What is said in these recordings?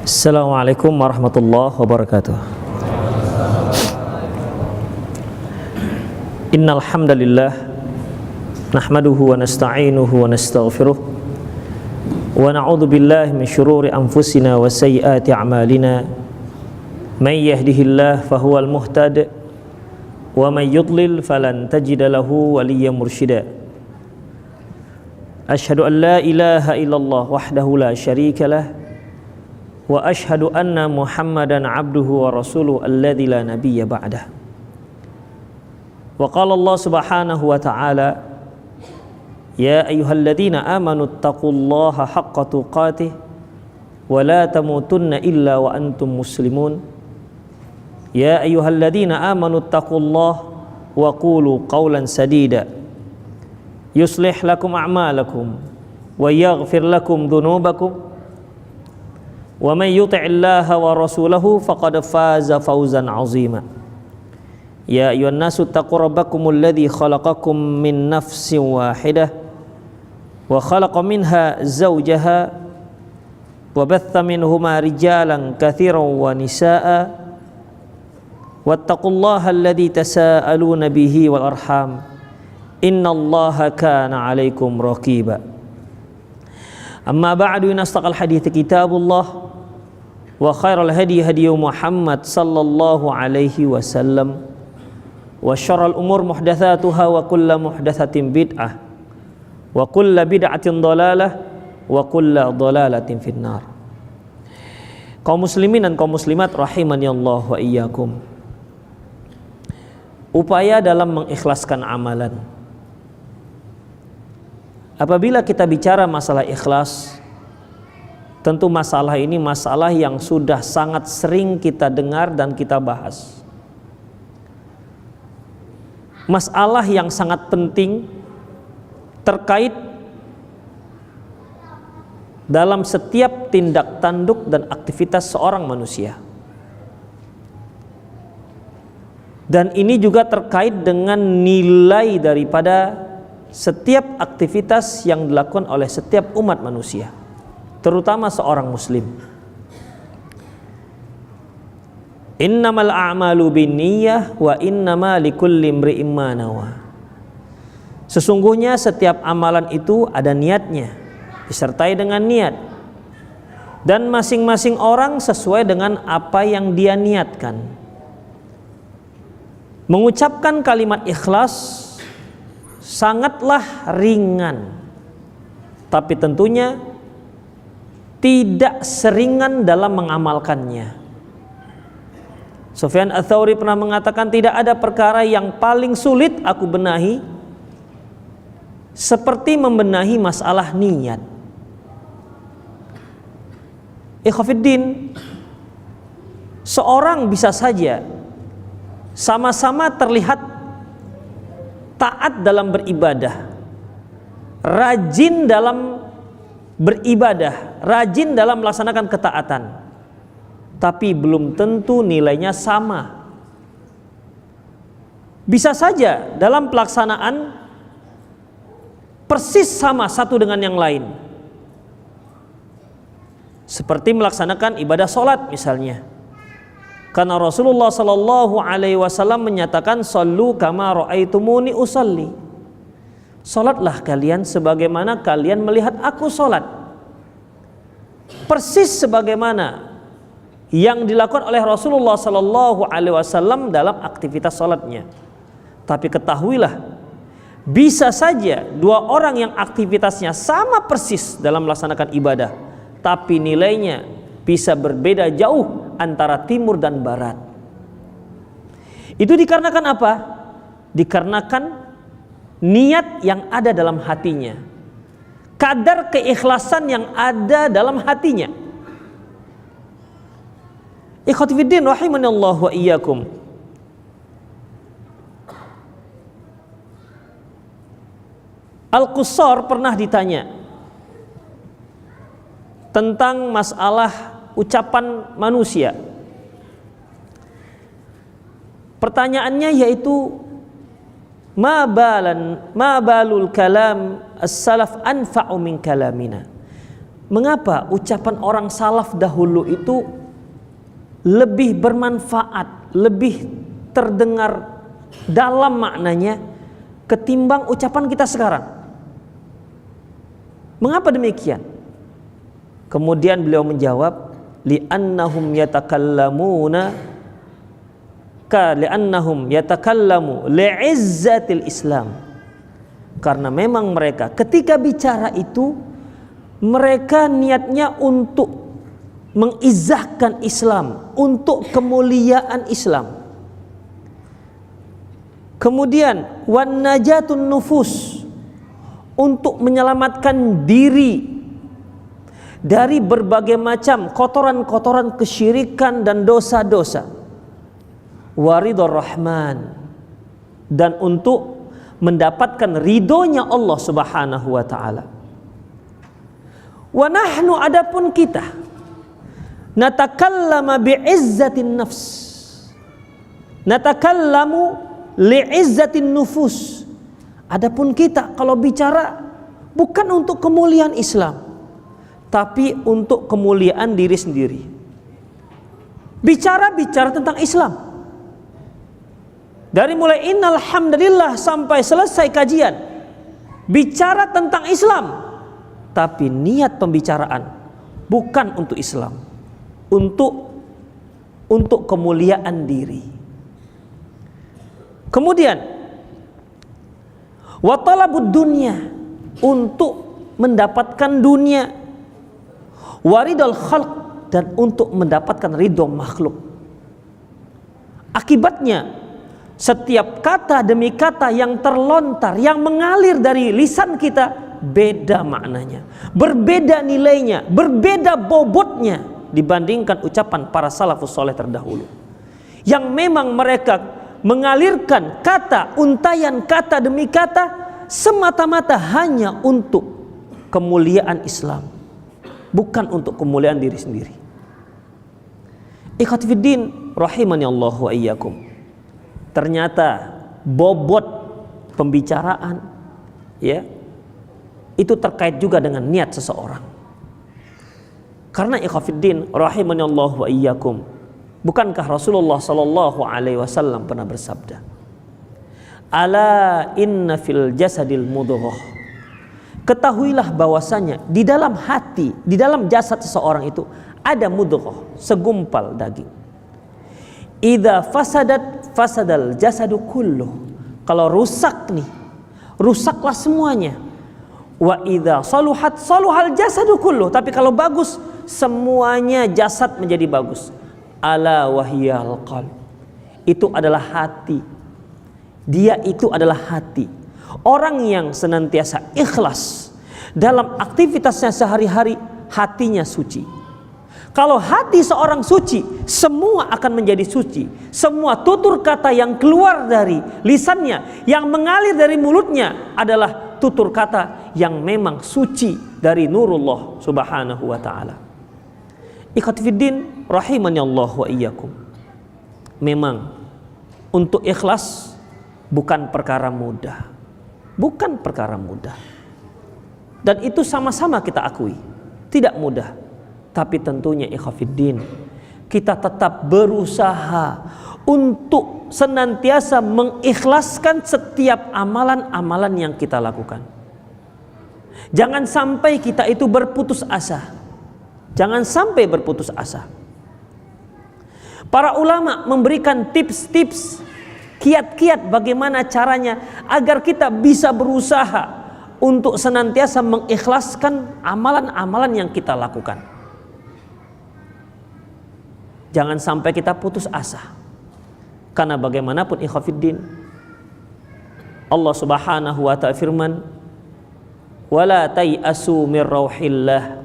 Assalamualaikum warahmatullahi wabarakatuh. Innal hamdalillah nahmaduhu wa nasta'inuhu wa nastaghfiruh wa na'udzu billahi min shururi anfusina wa sayyiati a'malina. May yahdihillahu fahuwal muhtadi wa may yudlil falan tajida lahu waliyyan mursyida. Asyhadu an la ilaha illallah wahdahu la syarika lah wa ashhadu anna Muhammadan abduhu wa rasuluhu alladzi la nabiyya ba'dah. Wa qala Allah subhanahu wa ta'ala, ya ayyuhalladzina amanu taqullaha haqqa tuqatih wa la tamutunna illa wa antum muslimun. Ya ayyuhalladzina amanu taqullaha wa qulu qawlan sadida yuslih lakum a'malakum wa yaghfir lakum dhunubakum wa may yuti'illaha wa rasulahu faqad faza fawzan 'azima. Ya ayyuhan nasu taqu rabbakumul ladzi khalaqakum min nafsin wahidah wa khalaqa minha zawjaha wa batha minhuma rijalan katsiran wa nisaa'a wattaqullaha alladzi tasaaluna bihi wal arham innallaha kana 'alaikum raqiba. Amma ba'du, inastaqal hadithi kitabullah wa khairal hadi hadi Muhammad sallallahu alaihi wasallam wa syarrul umur muhdatsatuha wa kullu muhdatsatin bid'ah wa kullu bid'atin dhalalah wa kullu dhalalatin finnar. Kaum muslimin dan kaum muslimat rahimani Allah wa iyyakum. Upaya dalam mengikhlaskan amalan. Apabila kita bicara masalah ikhlas, tentu masalah ini masalah yang sudah sangat sering kita dengar dan kita bahas. Masalah yang sangat penting terkait dalam setiap tindak tanduk dan aktivitas seorang manusia. Dan ini juga terkait dengan nilai daripada setiap aktivitas yang dilakukan oleh setiap umat manusia, terutama seorang muslim. Innamal a'malu binniyah wa innama likulli imri'in ma nawa. Sesungguhnya setiap amalan itu ada niatnya, disertai dengan niat. Dan masing-masing orang sesuai dengan apa yang dia niatkan. Mengucapkan kalimat ikhlas sangatlah ringan, tapi tentunya tidak seringan dalam mengamalkannya. Sufyan Ats-Tsauri pernah mengatakan, tidak ada perkara yang paling sulit aku benahi seperti membenahi masalah niat. Ikhwafiddin, seorang bisa saja sama-sama terlihat taat dalam beribadah, rajin dalam beribadah, rajin dalam melaksanakan ketaatan, tapi belum tentu nilainya sama. Bisa saja dalam pelaksanaan persis sama satu dengan yang lain, seperti melaksanakan ibadah sholat misalnya. Karena Rasulullah sallallahu alaihi wasallam menyatakan, "Shallu kama ra'aitumuni usalli." Salatlah kalian sebagaimana kalian melihat aku salat. Persis sebagaimana yang dilakukan oleh Rasulullah sallallahu alaihi wasallam dalam aktivitas salatnya. Tapi ketahuilah, bisa saja dua orang yang aktivitasnya sama persis dalam melaksanakan ibadah, tapi nilainya bisa berbeda jauh antara timur dan barat. Itu dikarenakan apa? Dikarenakan niat yang ada dalam hatinya, kadar keikhlasan yang ada dalam hatinya. Ikhwati fiddin rahimanallahu wa iyyakum. Al-Qussar pernah ditanya tentang masalah ucapan manusia. Pertanyaannya yaitu, ma balul kalam as-salaf anfa'u min kalamina. Mengapa ucapan orang salaf dahulu itu lebih bermanfaat, lebih terdengar dalam maknanya ketimbang ucapan kita sekarang? Mengapa demikian? Kemudian beliau menjawab, li'annahum yatakallamu li'izzatil Islam. Karena memang mereka ketika bicara itu, mereka niatnya untuk mengizahkan Islam, untuk kemuliaan Islam. Kemudian wan najatun nufus, untuk menyelamatkan diri dari berbagai macam kotoran-kotoran kesyirikan dan dosa-dosa. Waridor Rahman, dan untuk mendapatkan ridhonya Allah Subhanahu wa taala. Wa nahnu, adapun kita, natakallama bi'izzatin nafs, natakallamu li'izzatin nufus. Adapun kita kalau bicara bukan untuk kemuliaan Islam, tapi untuk kemuliaan diri sendiri. Bicara tentang Islam. Dari mulai innal hamdalillah sampai selesai kajian, bicara tentang Islam. Tapi niat pembicaraan bukan untuk Islam, untuk kemuliaan diri. Kemudian wa talabud dunya, untuk mendapatkan dunia, waridul khalq, dan untuk mendapatkan ridho makhluk. Akibatnya setiap kata demi kata yang terlontar, yang mengalir dari lisan kita, beda maknanya, berbeda nilainya, berbeda bobotnya dibandingkan ucapan para salafus soleh terdahulu, yang memang mereka mengalirkan kata, untayan kata demi kata, semata-mata hanya untuk kemuliaan Islam, bukan untuk kemuliaan diri sendiri. Ikhwati fiddin rahimani Allah wa iyyakum. Ternyata bobot pembicaraan, ya, itu terkait juga dengan niat seseorang. Karena ikhwati fiddin rahimani Allah wa iyyakum, bukankah Rasulullah sallallahu alaihi wasallam pernah bersabda, ala inna fil jasadil mudghah, ketahuilah bahwasanya di dalam hati, di dalam jasad seseorang itu ada mudghah, segumpal daging. Idza fasadat fasadal jasadu kulluh, kalau rusak nih, rusaklah semuanya. Wa idza saluhat saluhal jasadu kulluh, tapi kalau bagus, semuanya jasad menjadi bagus. Ala wahyal qalb, itu adalah hati. Dia itu adalah hati. Orang yang senantiasa ikhlas dalam aktivitasnya sehari-hari, hatinya suci. Kalau hati seorang suci, semua akan menjadi suci. Semua tutur kata yang keluar dari lisannya, yang mengalir dari mulutnya adalah tutur kata yang memang suci dari nurullah subhanahu wa ta'ala. Ikhwati fiddin rahimani Allah wa iyyakum. Memang untuk ikhlas bukan perkara mudah. Bukan perkara mudah. Dan itu sama-sama kita akui, tidak mudah. Tapi tentunya ikhwati fiddin, kita tetap berusaha untuk senantiasa mengikhlaskan setiap amalan-amalan yang kita lakukan. Jangan sampai kita itu berputus asa. Jangan sampai berputus asa. Para ulama memberikan tips-tips, kiat-kiat bagaimana caranya agar kita bisa berusaha untuk senantiasa mengikhlaskan amalan-amalan yang kita lakukan. Jangan sampai kita putus asa. Karena bagaimanapun ikhwati fiddin, Allah Subhanahu wa ta'ala firman, wala tai'asu mir rauhillah,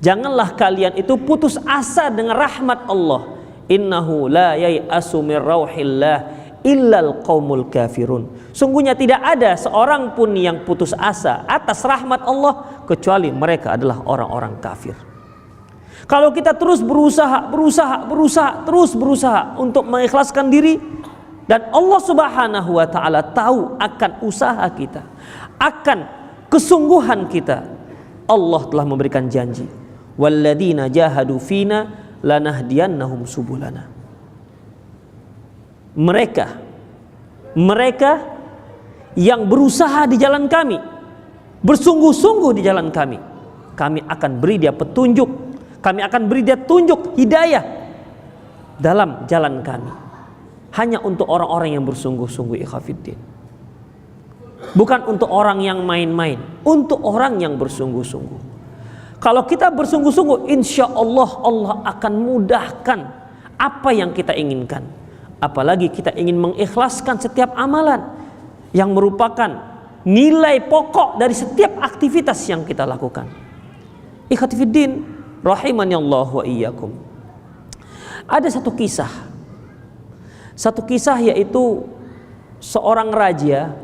janganlah kalian itu putus asa dengan rahmat Allah. Innahu la yai'asu mir rauhillah illal qaumul kafirun, sungguhnya tidak ada seorang pun yang putus asa atas rahmat Allah kecuali mereka adalah orang-orang kafir. Kalau kita terus berusaha untuk mengikhlaskan diri, dan Allah Subhanahu wa ta'ala tahu akan usaha kita, akan kesungguhan kita, Allah telah memberikan janji, walladzina jahadu fina lanahdiyannahum subulana. Mereka yang berusaha di jalan kami, bersungguh-sungguh di jalan kami, kami akan beri dia petunjuk, kami akan beri dia tunjuk hidayah dalam jalan kami. Hanya untuk orang-orang yang bersungguh-sungguh, ikhwatiddin. Bukan untuk orang yang main-main, untuk orang yang bersungguh-sungguh. Kalau kita bersungguh-sungguh, insya Allah Allah akan mudahkan apa yang kita inginkan. Apalagi kita ingin mengikhlaskan setiap amalan yang merupakan nilai pokok dari setiap aktivitas yang kita lakukan. Ikhwati fiddin, rahimani Allah wa iyyakum. Ada satu kisah yaitu seorang raja.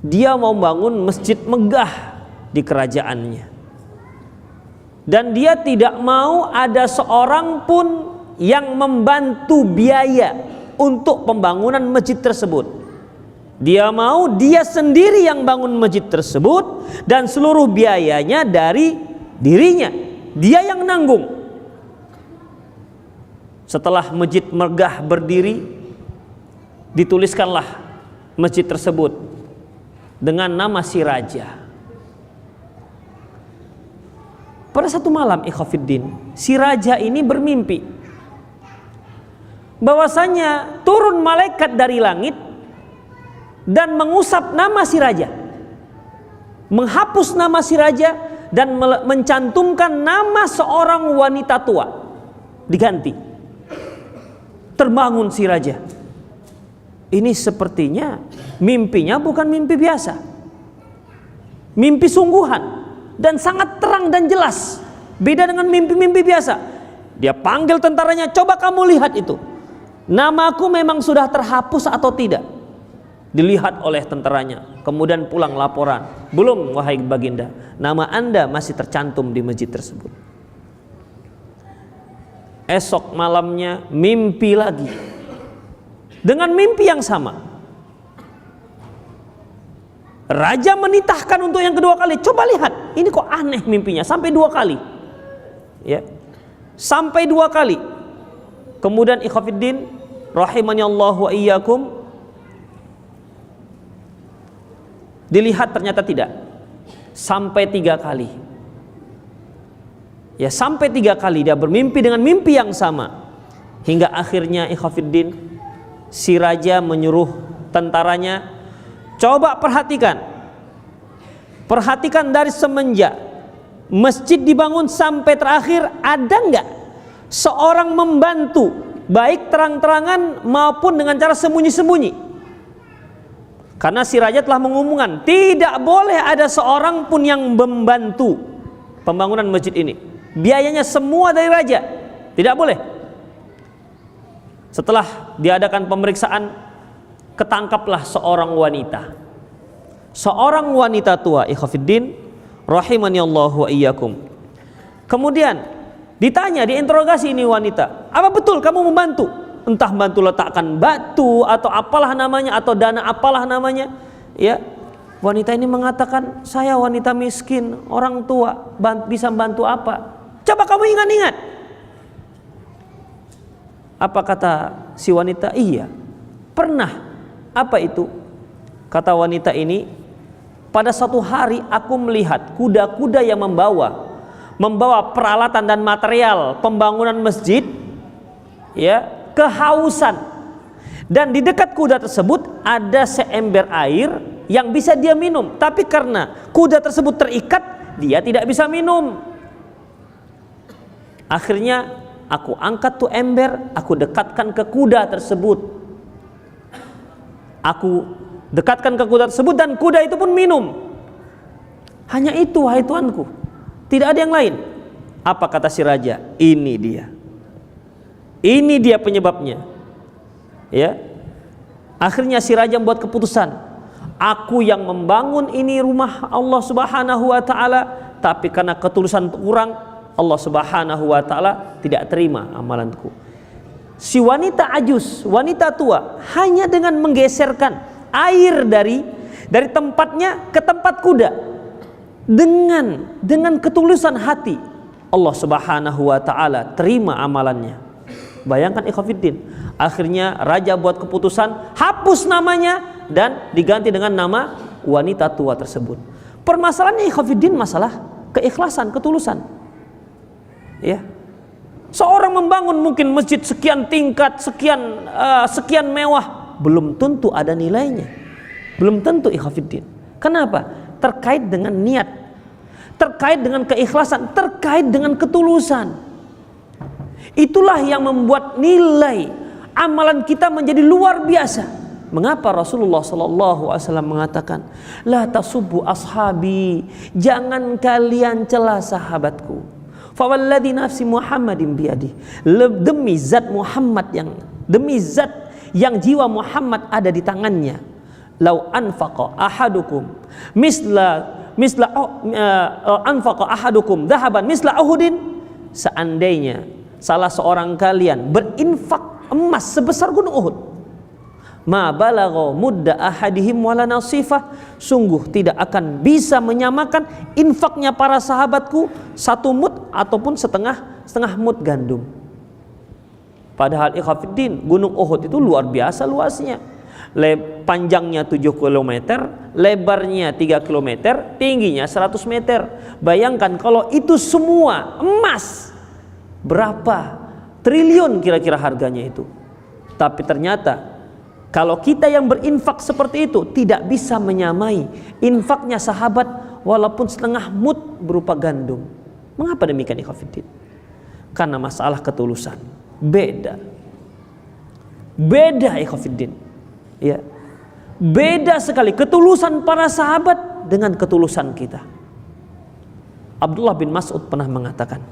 Dia mau bangun masjid megah di kerajaannya, dan dia tidak mau ada seorang pun yang membantu biaya untuk pembangunan masjid tersebut. Dia mau dia sendiri yang bangun masjid tersebut, dan seluruh biayanya dari dirinya, dia yang nanggung. Setelah masjid megah berdiri, dituliskanlah masjid tersebut dengan nama si raja. Pada satu malam, ikhwatiddin, si raja ini bermimpi bahwasanya turun malaikat dari langit dan mengusap nama si raja, menghapus nama si raja, dan mencantumkan nama seorang wanita tua, diganti. Terbangun si raja. Ini sepertinya mimpinya bukan mimpi biasa, mimpi sungguhan dan sangat terang dan jelas. Beda dengan mimpi-mimpi biasa. Dia panggil tentaranya, coba kamu lihat itu, namaku memang sudah terhapus atau tidak. Dilihat oleh tentaranya, kemudian pulang laporan, belum wahai baginda, nama anda masih tercantum di masjid tersebut. Esok malamnya mimpi lagi dengan mimpi yang sama. Raja menitahkan untuk yang kedua kali, coba lihat, ini kok aneh mimpinya, sampai 2 kali. Ya. Sampai 2 kali. Kemudian ikhwatiddin, rahimani Allah wa iyyakum, dilihat ternyata tidak. Sampai 3 kali. Ya, sampai 3 kali dia bermimpi dengan mimpi yang sama. Hingga akhirnya ikhwatiddin, si raja menyuruh tentaranya, coba perhatikan dari semenjak masjid dibangun sampai terakhir, ada nggak seorang membantu, baik terang-terangan maupun dengan cara sembunyi-sembunyi. Karena si raja telah mengumumkan tidak boleh ada seorang pun yang membantu pembangunan masjid ini, biayanya semua dari raja, tidak boleh. Setelah diadakan pemeriksaan, ketangkaplah seorang wanita tua, ikhwatiddin, rahimani Allah wa iyyakum. Kemudian ditanya, diinterogasi ini wanita, apa betul kamu membantu? Entah bantu letakkan batu atau apalah namanya, atau dana apalah namanya. Ya, wanita ini mengatakan, saya wanita miskin, orang tua, bisa bantu apa? Coba kamu ingat-ingat. Apa kata si wanita? Iya, pernah. Apa itu? Kata wanita ini, pada suatu hari aku melihat kuda-kuda yang membawa peralatan dan material pembangunan masjid, ya, kehausan, dan di dekat kuda tersebut ada seember air yang bisa dia minum, tapi karena kuda tersebut terikat, dia tidak bisa minum. Akhirnya aku angkat tuh ember, aku dekatkan ke kuda tersebut. Aku dekatkan ke kuda tersebut dan kuda itu pun minum. Hanya itu, wahai tuanku, tidak ada yang lain. Apa kata si raja? Ini dia penyebabnya. Ya. Akhirnya si raja membuat keputusan, aku yang membangun ini rumah Allah Subhanahu wa taala, tapi karena ketulusan kurang, Allah Subhanahu wa taala tidak terima amalanku. Si wanita ajus, wanita tua, hanya dengan menggeserkan air dari tempatnya ke tempat kuda, dengan ketulusan hati, Allah Subhanahu wa taala terima amalannya. Bayangkan ikhwatiddin, akhirnya raja buat keputusan hapus namanya dan diganti dengan nama wanita tua tersebut. Permasalahannya ikhwatiddin masalah keikhlasan, ketulusan. Ya. Seorang membangun mungkin masjid sekian tingkat, sekian mewah, belum tentu ada nilainya. Belum tentu ikhwatiddin. Kenapa? Terkait dengan niat, terkait dengan keikhlasan, terkait dengan ketulusan. Itulah yang membuat nilai amalan kita menjadi luar biasa. Mengapa Rasulullah SAW mengatakan, la tasubbu ashabi, jangan kalian cela sahabatku. Fawalladhi nafsi Muhammadin biyadi, demi zat yang jiwa Muhammad ada di tangannya. Lau anfaqa ahadukum anfaqa ahadukum dhahaban misla Uhudin, seandainya salah seorang kalian berinfak emas sebesar gunung Uhud, ma balagha mudda ahadihim wala nasifah, sungguh tidak akan bisa menyamakan infaknya para sahabatku satu mud ataupun setengah mud gandum. Padahal ikhwatiddin, gunung Uhud itu luar biasa luasnya. Panjangnya 7 km, lebarnya 3 km, tingginya 100 meter. Bayangkan kalau itu semua emas, berapa triliun kira-kira harganya itu. Tapi ternyata kalau kita yang berinfak seperti itu tidak bisa menyamai infaknya sahabat walaupun setengah mud berupa gandum. Mengapa demikian ikhwatiddin? Karena masalah ketulusan. Beda ikhwatiddin. Ya. Beda sekali ketulusan para sahabat dengan ketulusan kita. Abdullah bin Mas'ud pernah mengatakan,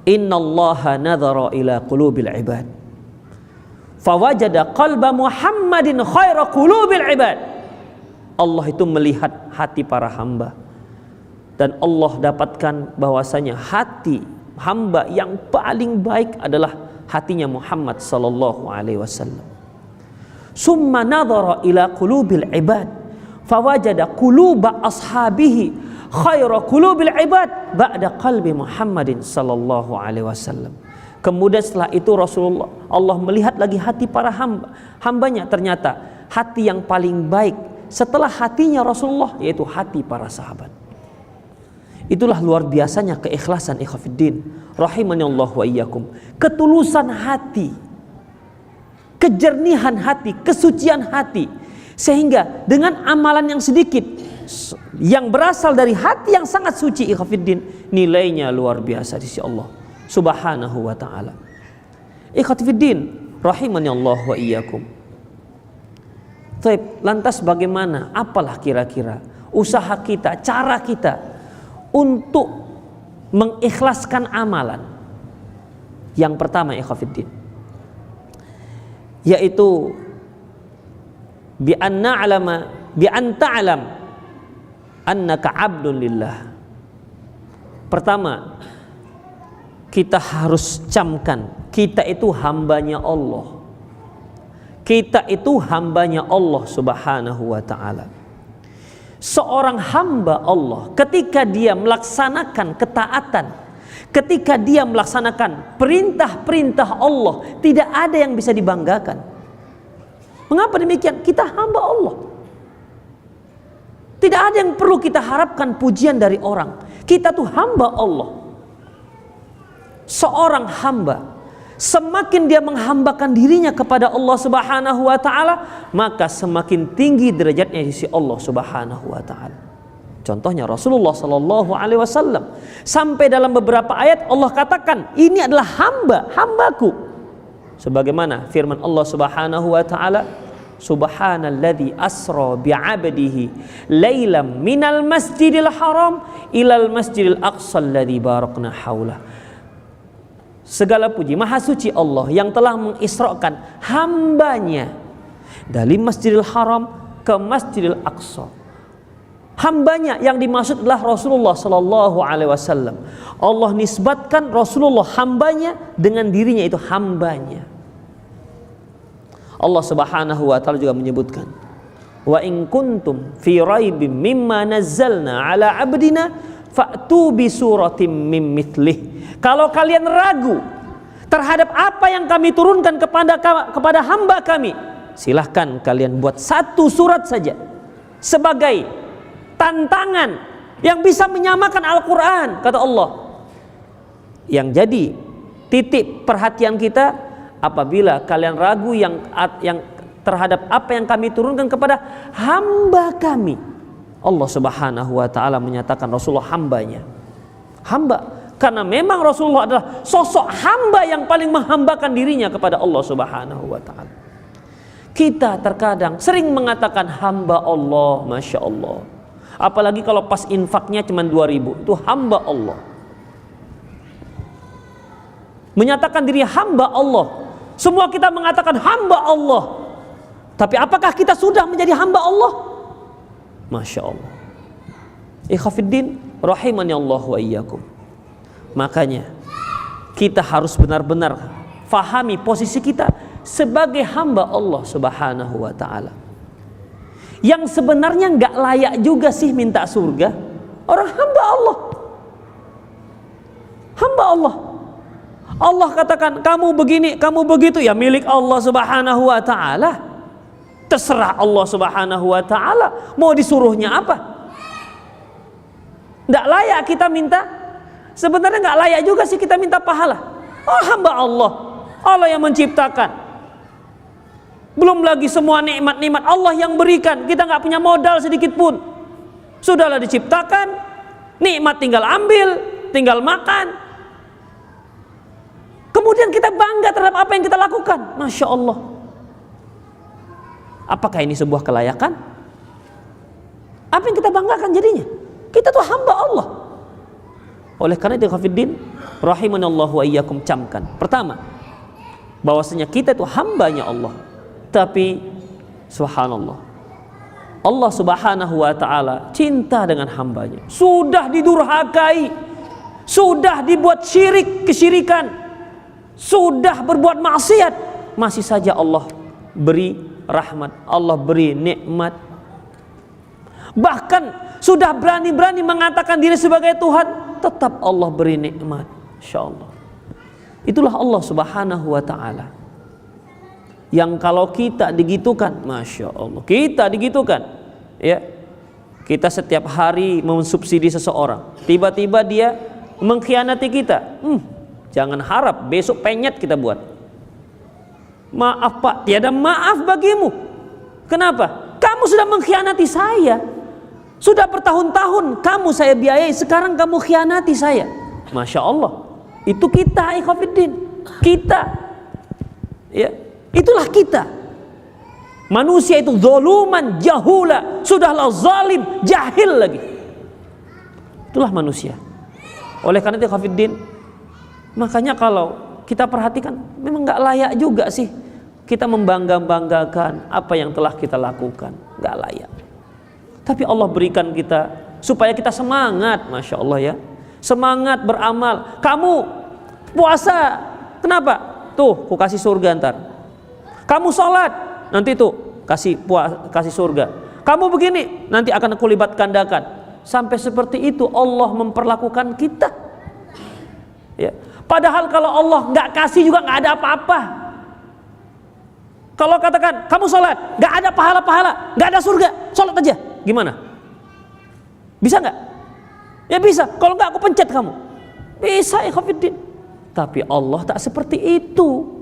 innallaha nadhara ila qulubil ibad fawajada qalba Muhammadin khaira qulubil ibad. Allah itu melihat hati para hamba dan Allah dapatkan bahwasanya hati hamba yang paling baik adalah hatinya Muhammad sallallahu alaihi wasallam. Summa nadhara ila qulubil ibad fawajada quluba ashabihi khaira qulubil ibad ba'da qalbi Muhammadin sallallahu alaihi wasallam. Kemudian setelah itu Rasulullah, Allah melihat lagi hati para hambanya, ternyata hati yang paling baik setelah hatinya Rasulullah yaitu hati para sahabat. Itulah luar biasanya keikhlasan ikhwatiddin rahimanallah wa iyyakum. Ketulusan hati, kejernihan hati, kesucian hati, sehingga dengan amalan yang sedikit yang berasal dari hati yang sangat suci ikhwatiddin, nilainya luar biasa di sisi Allah Subhanahu wa ta'ala. Ikhwatiddin rahimanallah wa iyyakum. Lantas bagaimana? Apalah kira-kira usaha kita, cara kita untuk mengikhlaskan amalan? Yang pertama ikhwatiddin, yaitu bi an ta'lam annaka 'abdun lillah. Pertama, kita harus camkan kita itu hambanya Allah. Kita itu hambanya Allah Subhanahu wa ta'ala. Seorang hamba Allah ketika dia melaksanakan ketaatan, ketika dia melaksanakan perintah-perintah Allah, tidak ada yang bisa dibanggakan. Mengapa demikian? Kita hamba Allah. Tidak ada yang perlu kita harapkan pujian dari orang. Kita tuh hamba Allah. Seorang hamba, semakin dia menghambakan dirinya kepada Allah Subhanahu wa ta'ala, maka semakin tinggi derajatnya di sisi Allah Subhanahu wa ta'ala. Contohnya Rasulullah sallallahu alaihi wasallam, sampai dalam beberapa ayat Allah katakan ini adalah hambaku. Sebagaimana firman Allah Subhanahu wa ta'ala, subhanalladzi asra bi'abdihi lailam minal masjidil haram ilal masjidil aqsa alladzi barakna haulah. Segala puji, maha suci Allah yang telah mengisrakan hambanya dari Masjidil Haram ke Masjidil Aqsa. Hambanya yang dimaksud adalah Rasulullah sallallahu alaihi wasallam. Allah nisbatkan Rasulullah hambanya dengan dirinya itu hambanya. Allah Subhanahu wa ta'ala juga menyebutkan wa in kuntum fi raibim mimma nazzalna ala abdina fa'tu bi suratim mim mithlih. Kalau kalian ragu terhadap apa yang kami turunkan kepada hamba kami, silahkan kalian buat satu surat saja sebagai tantangan yang bisa menyamakan Al-Quran, kata Allah. Yang jadi titik perhatian kita, apabila kalian ragu yang terhadap apa yang kami turunkan kepada hamba kami. Allah Subhanahu wa ta'ala menyatakan Rasulullah hambanya. Hamba, karena memang Rasulullah adalah sosok hamba yang paling menghambakan dirinya kepada Allah Subhanahu wa ta'ala. Kita terkadang sering mengatakan hamba Allah, Masya Allah. Apalagi kalau pas infaknya cuma 2.000, itu hamba Allah. Menyatakan diri hamba Allah. Semua kita mengatakan hamba Allah. Tapi apakah kita sudah menjadi hamba Allah? Masya Allah. Ikhwafiddin rahimani Allah wa iyyakum. Makanya kita harus benar-benar fahami posisi kita sebagai hamba Allah Subhanahu wa ta'ala, yang sebenarnya nggak layak juga sih minta surga. Orang hamba Allah. Hamba Allah. Allah katakan kamu begini, kamu begitu, ya milik Allah Subhanahu wa ta'ala. Terserah Allah Subhanahu wa ta'ala mau disuruhnya apa. Nggak layak kita minta. Sebenarnya nggak layak juga sih kita minta pahala. Oh, hamba Allah, Allah yang menciptakan. Belum lagi semua nikmat-nikmat Allah yang berikan. Kita nggak punya modal sedikit pun. Sudahlah diciptakan, nikmat tinggal ambil, tinggal makan. Kemudian kita bangga terhadap apa yang kita lakukan. Masya Allah. Apakah ini sebuah kelayakan? Apa yang kita banggakan jadinya? Kita tuh hamba Allah. Oleh karena itu Khafiddin rahimanallahu wa iyyakum, camkan. Pertama, bahwasanya kita itu hambanya Allah. Tapi subhanallah, Allah Subhanahu wa ta'ala cinta dengan hambanya. Sudah didurhakai, sudah dibuat syirik, kesyirikan, sudah berbuat maksiat, masih saja Allah beri rahmat, Allah beri nikmat. Bahkan sudah berani-berani mengatakan diri sebagai Tuhan, tetap Allah beri nikmat. Insyaallah. Itulah Allah Subhanahu wa ta'ala. Yang kalau kita digitukan, Masya Allah, kita digitukan, ya, kita setiap hari mensubsidi seseorang, tiba-tiba dia mengkhianati kita, jangan harap besok penyet kita buat. Maaf Pak, tiada maaf bagimu. Kenapa? Kamu sudah mengkhianati saya. Sudah bertahun-tahun kamu saya biayai, sekarang kamu khianati saya. Masya Allah. Itu kita, ikhwafiddin. Kita, ya, itulah kita. Manusia itu zoluman, jahula, sudahlah zalim, jahil lagi. Itulah manusia. Oleh karena itu ikhwafiddin, makanya kalau kita perhatikan, memang nggak layak juga sih kita membangga-banggakan apa yang telah kita lakukan. Nggak layak. Tapi Allah berikan kita supaya kita semangat, Masya Allah ya, semangat beramal. Kamu puasa, kenapa? Tuh, ku kasih surga ntar. Kamu sholat, nanti tuh kasih surga. Kamu begini, nanti akan aku lipat gandakan. Sampai seperti itu Allah memperlakukan kita. Ya. Padahal kalau Allah nggak kasih juga nggak ada apa-apa. Kalau katakan kamu sholat, nggak ada pahala-pahala, nggak ada surga, sholat aja, gimana? Bisa nggak? Ya bisa. Kalau nggak aku pencet kamu. Bisa, ikhwafiddin. Tapi Allah tak seperti itu.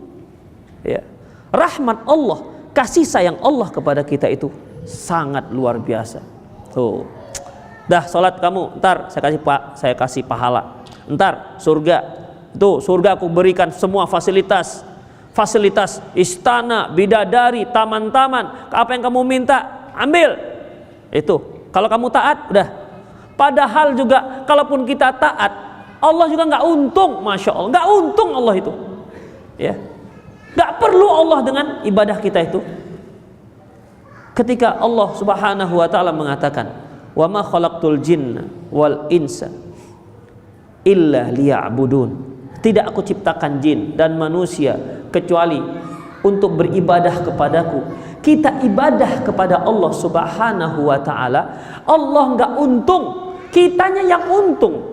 Ya. Rahmat Allah, kasih sayang Allah kepada kita itu sangat luar biasa. Tuh, dah sholat kamu, ntar saya kasih pahala, ntar surga. Tuh, surga aku berikan semua fasilitas istana, bidadari, taman-taman, apa yang kamu minta ambil. Itu kalau kamu taat udah. Padahal juga kalaupun kita taat, Allah juga nggak untung, Masya Allah, nggak untung Allah itu, ya, nggak perlu Allah dengan ibadah kita itu. Ketika Allah Subhanahu wa ta'ala mengatakan, wa ma khalaqtul jinna wal insa illa liya'budun, tidak aku ciptakan jin dan manusia kecuali untuk beribadah kepadaku, kita ibadah kepada Allah Subhanahu wa ta'ala, Allah nggak untung, kitanya yang untung.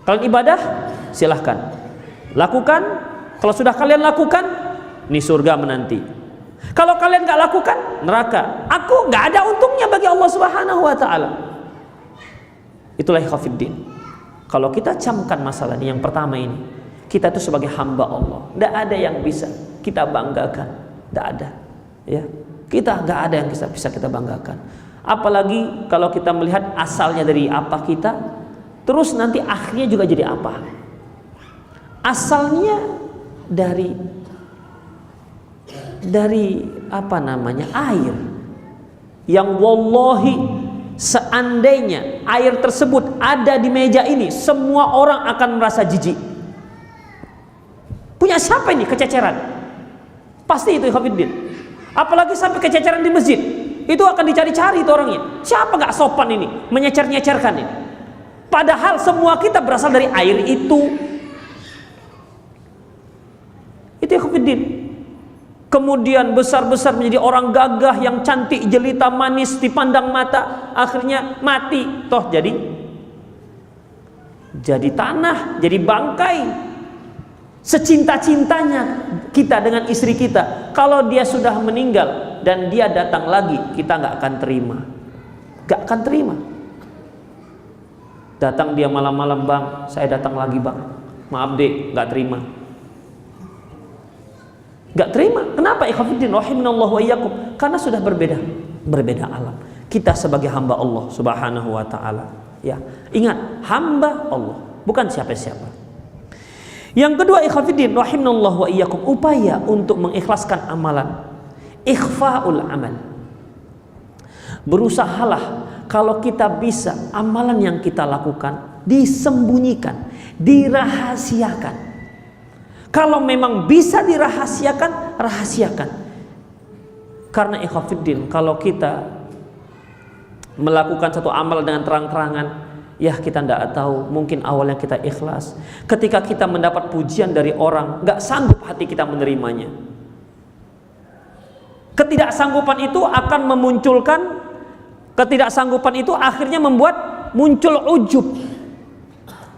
Kalian ibadah, silahkan lakukan. Kalau sudah kalian lakukan, ini surga menanti. Kalau kalian nggak lakukan, neraka. Aku nggak ada untungnya bagi Allah Subhanahu wa ta'ala. Itulah ikhwafiddin. Kalau kita camkan masalah ini, yang pertama ini, kita itu sebagai hamba Allah, tidak ada yang bisa kita banggakan, tidak ada, ya. Kita nggak ada yang bisa kita banggakan. Apalagi kalau kita melihat asalnya dari apa kita, terus nanti akhirnya juga jadi apa. Asalnya dari apa namanya, air, yang wallahi seandainya air tersebut ada di meja ini, semua orang akan merasa jijik. Punya siapa ini kececeran? Pasti itu ikhwatiddin. Apalagi sampai kececeran di masjid, itu akan dicari-cari itu orangnya. Siapa gak sopan ini, menyecer-nyecerkan ini? Padahal semua kita berasal dari air itu. Itu ikhwatiddin. Kemudian besar-besar menjadi orang gagah yang cantik, jelita, manis, dipandang mata, akhirnya mati. Toh jadi tanah, jadi bangkai. Secinta-cintanya kita dengan istri kita, kalau dia sudah meninggal dan dia datang lagi, kita nggak akan terima. Nggak akan terima. Datang dia malam-malam, bang, saya datang lagi bang, maaf dek, nggak terima. Nggak terima. Kenapa? Ikhwatiddin rahimanallahu wa iyyakum. Karena sudah berbeda alam. Kita sebagai hamba Allah Subhanahu wa ta'ala, ya, ingat, hamba Allah, bukan siapa-siapa. Yang kedua, ikhwatiddin rahimanallahu wa iyyakum, upaya untuk mengikhlaskan amalan, ikhfaul amal. Berusahalah kalau kita bisa amalan yang kita lakukan disembunyikan, dirahasiakan. Kalau memang bisa dirahasiakan, rahasiakan. Karena ikhwatiddin, kalau kita melakukan satu amal dengan terang-terangan, ya kita tidak tahu, mungkin awalnya kita ikhlas. Ketika kita mendapat pujian dari orang, nggak sanggup hati kita menerimanya. Ketidaksanggupan itu akan memunculkan, ketidaksanggupan itu akhirnya membuat muncul ujub.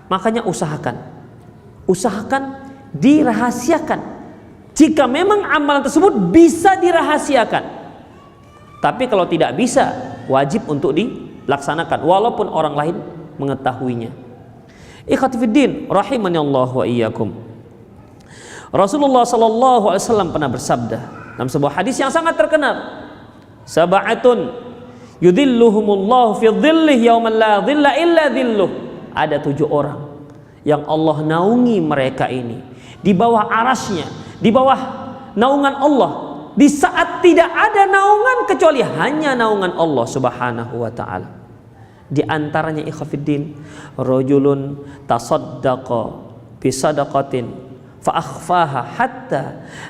Makanya usahakan dirahasiakan. Jika memang amal tersebut bisa dirahasiakan, tapi kalau tidak bisa, wajib untuk dilaksanakan walaupun orang lain mengetahuinya. Ikhwati fiddin rahimani Allah wa iyyakum. Rasulullah sallallahu alaihi wasallam pernah bersabda dalam sebuah hadis yang sangat terkenal, sab'atun yudhilluhumullahu fi dhillih yauman la dhilla illa dhilluh. Ada 7 orang yang Allah naungi mereka ini di bawah arasnya, di bawah naungan Allah, di saat tidak ada naungan kecuali hanya naungan Allah Subhanahu wa ta'ala. Di antaranya ikhwatiddin, rajulun tasaddaqa bi sadaqatin fa akhfaha hatta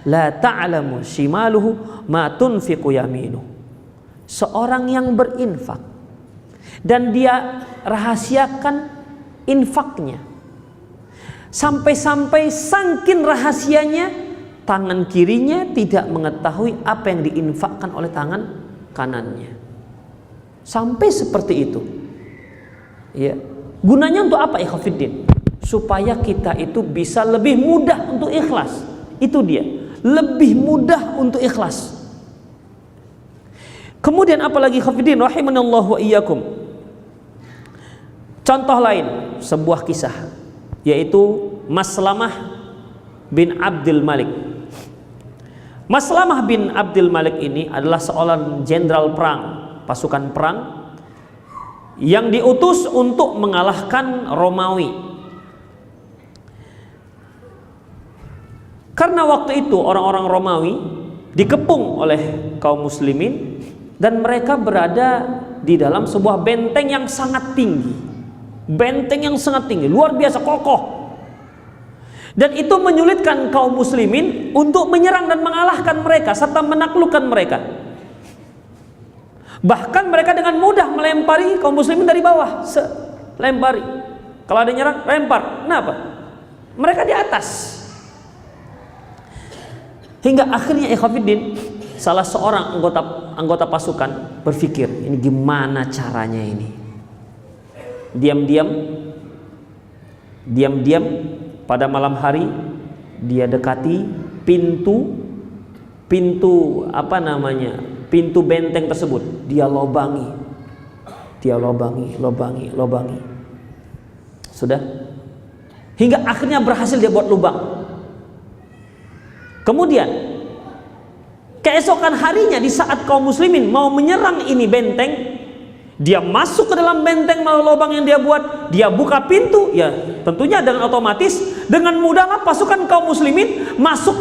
la ta'lamu shimaluhu ma tunfiqu yaminuhu. Seorang yang berinfak dan dia rahasiakan infaknya, sampai-sampai saking rahasianya tangan kirinya tidak mengetahui apa yang diinfakkan oleh tangan kanannya. Sampai seperti itu. Ya. Gunanya untuk apa ikhwatiddin? Supaya kita itu bisa lebih mudah untuk ikhlas. Itu dia. Lebih mudah untuk ikhlas. Kemudian apalagi ikhwatiddin rahimanallahu wa iyyakum. Contoh lain, sebuah kisah, yaitu Maslamah bin Abdul Malik. Maslamah bin Abdul Malik ini adalah seorang jenderal perang, pasukan perang yang diutus untuk mengalahkan Romawi. Karena waktu itu orang-orang Romawi dikepung oleh kaum muslimin dan mereka berada di dalam sebuah benteng yang sangat tinggi. Benteng yang sangat tinggi, luar biasa kokoh. Dan itu menyulitkan kaum muslimin untuk menyerang dan mengalahkan mereka serta menaklukkan mereka. Bahkan mereka dengan mudah melempari kaum muslimin dari bawah, lempari. Kalau ada nyerang, lempar. Kenapa? Mereka di atas. Hingga akhirnya ikhwatiddin, salah seorang anggota pasukan berpikir, ini gimana caranya ini? Diam-diam pada malam hari dia dekati pintu benteng tersebut. Dia lobangi. Sudah. Hingga akhirnya berhasil dia buat lubang. Kemudian keesokan harinya di saat kaum muslimin mau menyerang ini benteng, dia masuk ke dalam benteng melalui lubang yang dia buat, dia buka pintu, ya tentunya dengan otomatis dengan mudahlah pasukan kaum muslimin masuk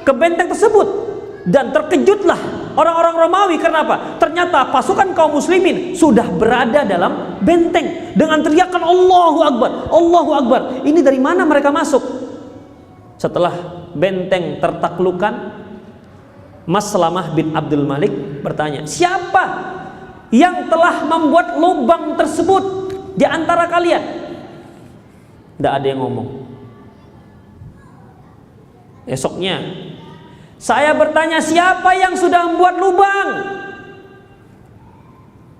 ke benteng tersebut. Dan terkejutlah orang-orang Romawi, karena apa? Ternyata pasukan kaum muslimin sudah berada dalam benteng dengan teriakan Allahu Akbar, Allahu Akbar. Ini dari mana mereka masuk? Setelah benteng tertaklukkan, Maslamah bin Abdul Malik bertanya, siapa yang telah membuat lubang tersebut di antara kalian? Tidak ada yang ngomong. Esoknya, saya bertanya, siapa yang sudah membuat lubang?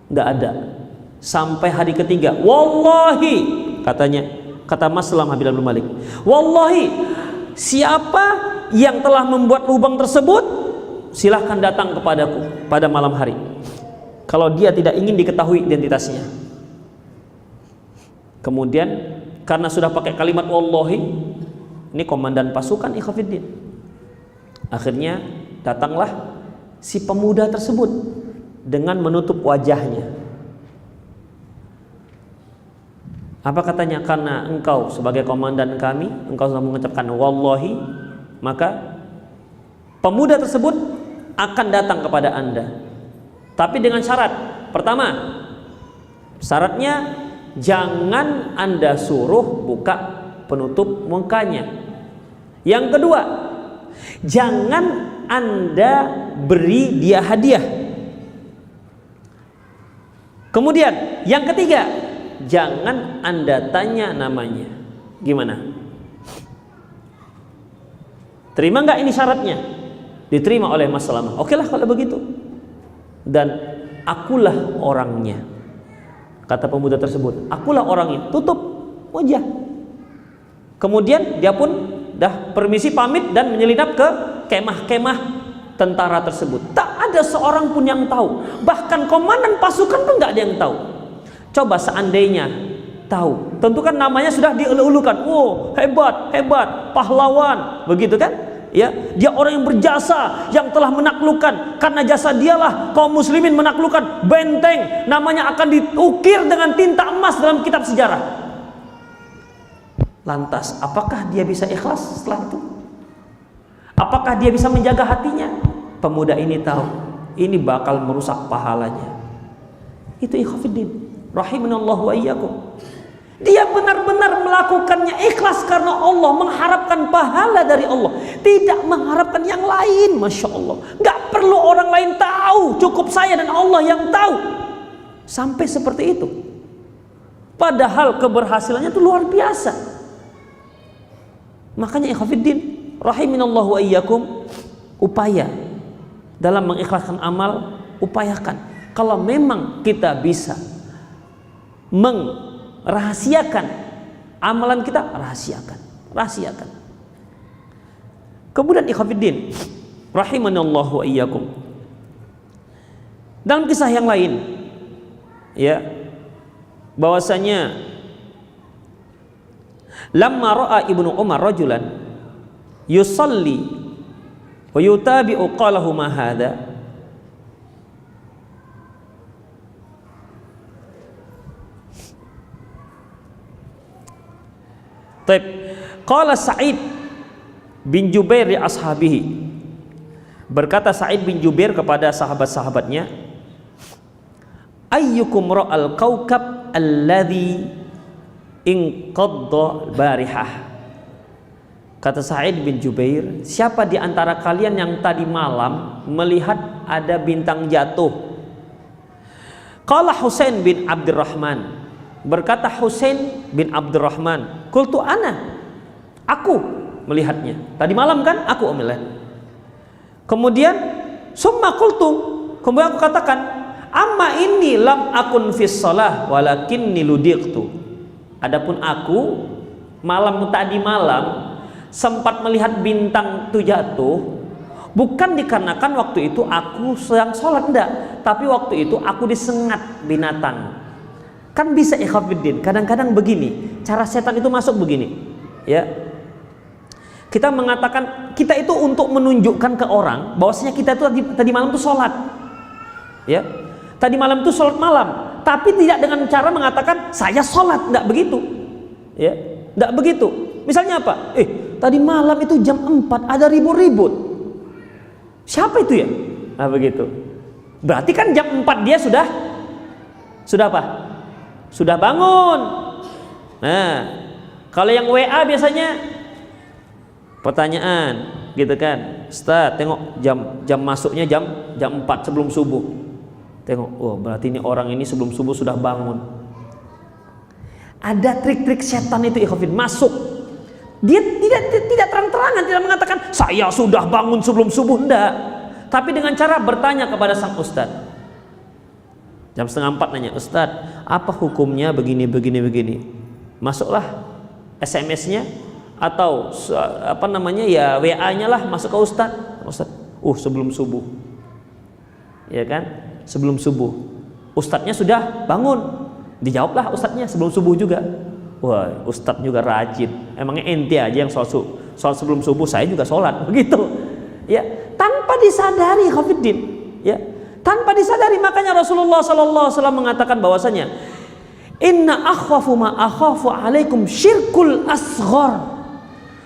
Tidak ada. Sampai hari ketiga, wallahi, kata Maslamah bin Abdul Malik, wallahi, siapa yang telah membuat lubang tersebut, silahkan datang kepadaku pada malam hari. Kalau dia tidak ingin diketahui identitasnya. Kemudian karena sudah pakai kalimat wallahi, ini komandan pasukan ikhwatiddin. Akhirnya datanglah si pemuda tersebut dengan menutup wajahnya. Apa katanya? Karena engkau sebagai komandan kami, engkau sudah mengucapkan wallahi, maka pemuda tersebut akan datang kepada Anda. Tapi dengan syarat. Pertama, syaratnya jangan Anda suruh buka penutup mukanya. Yang kedua, jangan Anda beri dia hadiah. Kemudian yang ketiga, jangan Anda tanya namanya. Gimana? Terima nggak ini syaratnya? Diterima oleh Maslamah. Oke lah kalau begitu. Dan akulah orangnya. Kata pemuda tersebut, akulah orangnya. Tutup wajah. Kemudian dia pun dah permisi pamit dan menyelinap ke kemah-kemah tentara tersebut. Tak ada seorang pun yang tahu. Bahkan komandan pasukan pun nggak ada yang tahu. Coba seandainya tahu, tentu kan namanya sudah dielu-elukan. Oh, hebat, pahlawan, begitu kan? Ya, dia orang yang berjasa, yang telah menaklukkan. Karena jasa dialah kaum muslimin menaklukkan benteng. Namanya akan diukir dengan tinta emas dalam kitab sejarah. Lantas, apakah dia bisa ikhlas setelah itu? Apakah dia bisa menjaga hatinya? Pemuda ini tahu, ini bakal merusak pahalanya. Itu ikhwatiddin, rahimanallahu wa iyyakum. Dia benar-benar melakukannya ikhlas karena Allah, mengharapkan pahala dari Allah, tidak mengharapkan yang lain. Masya Allah, nggak perlu orang lain tahu, cukup saya dan Allah yang tahu. Sampai seperti itu. Padahal keberhasilannya itu luar biasa. Makanya ikhwatiddin, rahimanallahu wa iyyakum, upaya dalam mengikhlaskan amal, upayakan. Kalau memang kita bisa merahasiakan amalan kita, rahasiakan. Kemudian ikhwatiddin, rahimanallahu wa iyyakum, dalam kisah yang lain, ya, bahwasanya lamma ra'a Ibnu Umar rajulan yusalli wa yutabi'u qalahu ma hadha. Taib. Qala Sa'id bin Jubair li ashabihi. Berkata Sa'id bin Jubair kepada sahabat-sahabatnya, ayyukum ra'al kaukab alladhi inqadda barihah. Kata Sa'id bin Jubair, siapa di antara kalian yang tadi malam melihat ada bintang jatuh? Qala Husain bin Abdurrahman. Berkata Husain bin Abdurrahman, qultu ana, aku melihatnya. Tadi malam kan aku melihat. Kemudian summa qultu, kemudian aku katakan, amma inni lam akun fis shalah walakinni ludiqtu. Adapun aku tadi malam sempat melihat bintang itu jatuh, bukan dikarenakan waktu itu aku sedang sholat, enggak, tapi waktu itu aku disengat binatang. Kan bisa ikhwafiddin, kadang-kadang begini cara setan itu masuk begini, ya. Kita mengatakan kita itu untuk menunjukkan ke orang bahwasanya kita itu tadi malam itu sholat, ya. Tadi malam itu sholat malam, tapi tidak dengan cara mengatakan saya sholat, enggak begitu, ya, enggak begitu. Misalnya apa? Tadi malam itu jam 4 ada ribut-ribut. Siapa itu ya? Nah begitu. Berarti kan jam 4 dia sudah apa? Sudah bangun. Nah, kalau yang WA biasanya pertanyaan gitu kan, Ustaz tengok jam masuknya jam 4 sebelum subuh. Tengok, oh berarti ini orang ini sebelum subuh sudah bangun. Ada trik-trik setan itu ikhwafid masuk. Dia tidak terang-terangan, tidak mengatakan saya sudah bangun sebelum subuh, enggak. Tapi dengan cara bertanya kepada sang ustaz. Jam 3:30 nanya, Ustaz, apa hukumnya begini. Masuklah SMS-nya atau ya WA-nya lah masuk ke ustaz. Ustaz, sebelum subuh. Ya kan? Sebelum subuh. Ustadznya sudah bangun. Dijawablah ustadznya sebelum subuh juga. Wah, ustadz juga rajin. Emangnya ente aja yang sholat sebelum subuh, saya juga sholat. Begitu. Ya, tanpa disadari Khafiddin. Ya, tanpa disadari. Makanya Rasulullah SAW mengatakan bahwasanya inna akhwafu ma akhafu alaikum syirkul asghar.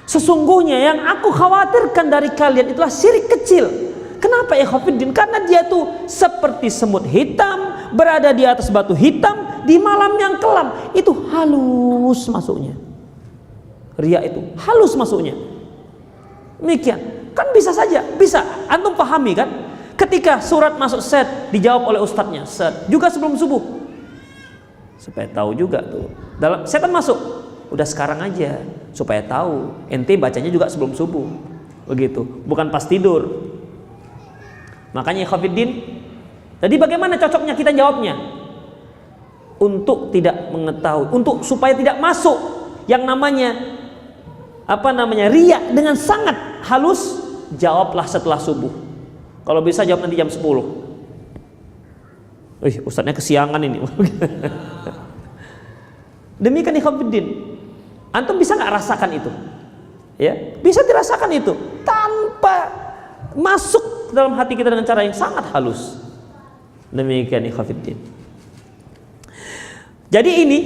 Sesungguhnya yang aku khawatirkan dari kalian itulah syirik kecil. Kenapa ya Khafiddin? Karena dia tuh seperti semut hitam berada di atas batu hitam di malam yang kelam. Itu halus masuknya. Riya itu halus masuknya. Demikian. Kan bisa saja, bisa. Antum pahami kan? Ketika surat masuk set dijawab oleh ustadznya, set juga sebelum subuh. Supaya tahu juga tuh. Dalam setan masuk, udah sekarang aja supaya tahu. Ente bacanya juga sebelum subuh. Begitu, bukan pas tidur. Makanya Khafiddin, jadi bagaimana cocoknya kita jawabnya? Untuk tidak mengetahui, untuk supaya tidak masuk yang namanya riya dengan sangat halus, jawablah setelah subuh. Kalau bisa jawab nanti jam 10. Ustadznya kesiangan ini. Demikian Khafiddin. Antum bisa nggak rasakan itu? Ya, bisa dirasakan itu tanpa masuk dalam hati kita dengan cara yang sangat halus. Demikian Khafiddin. Jadi ini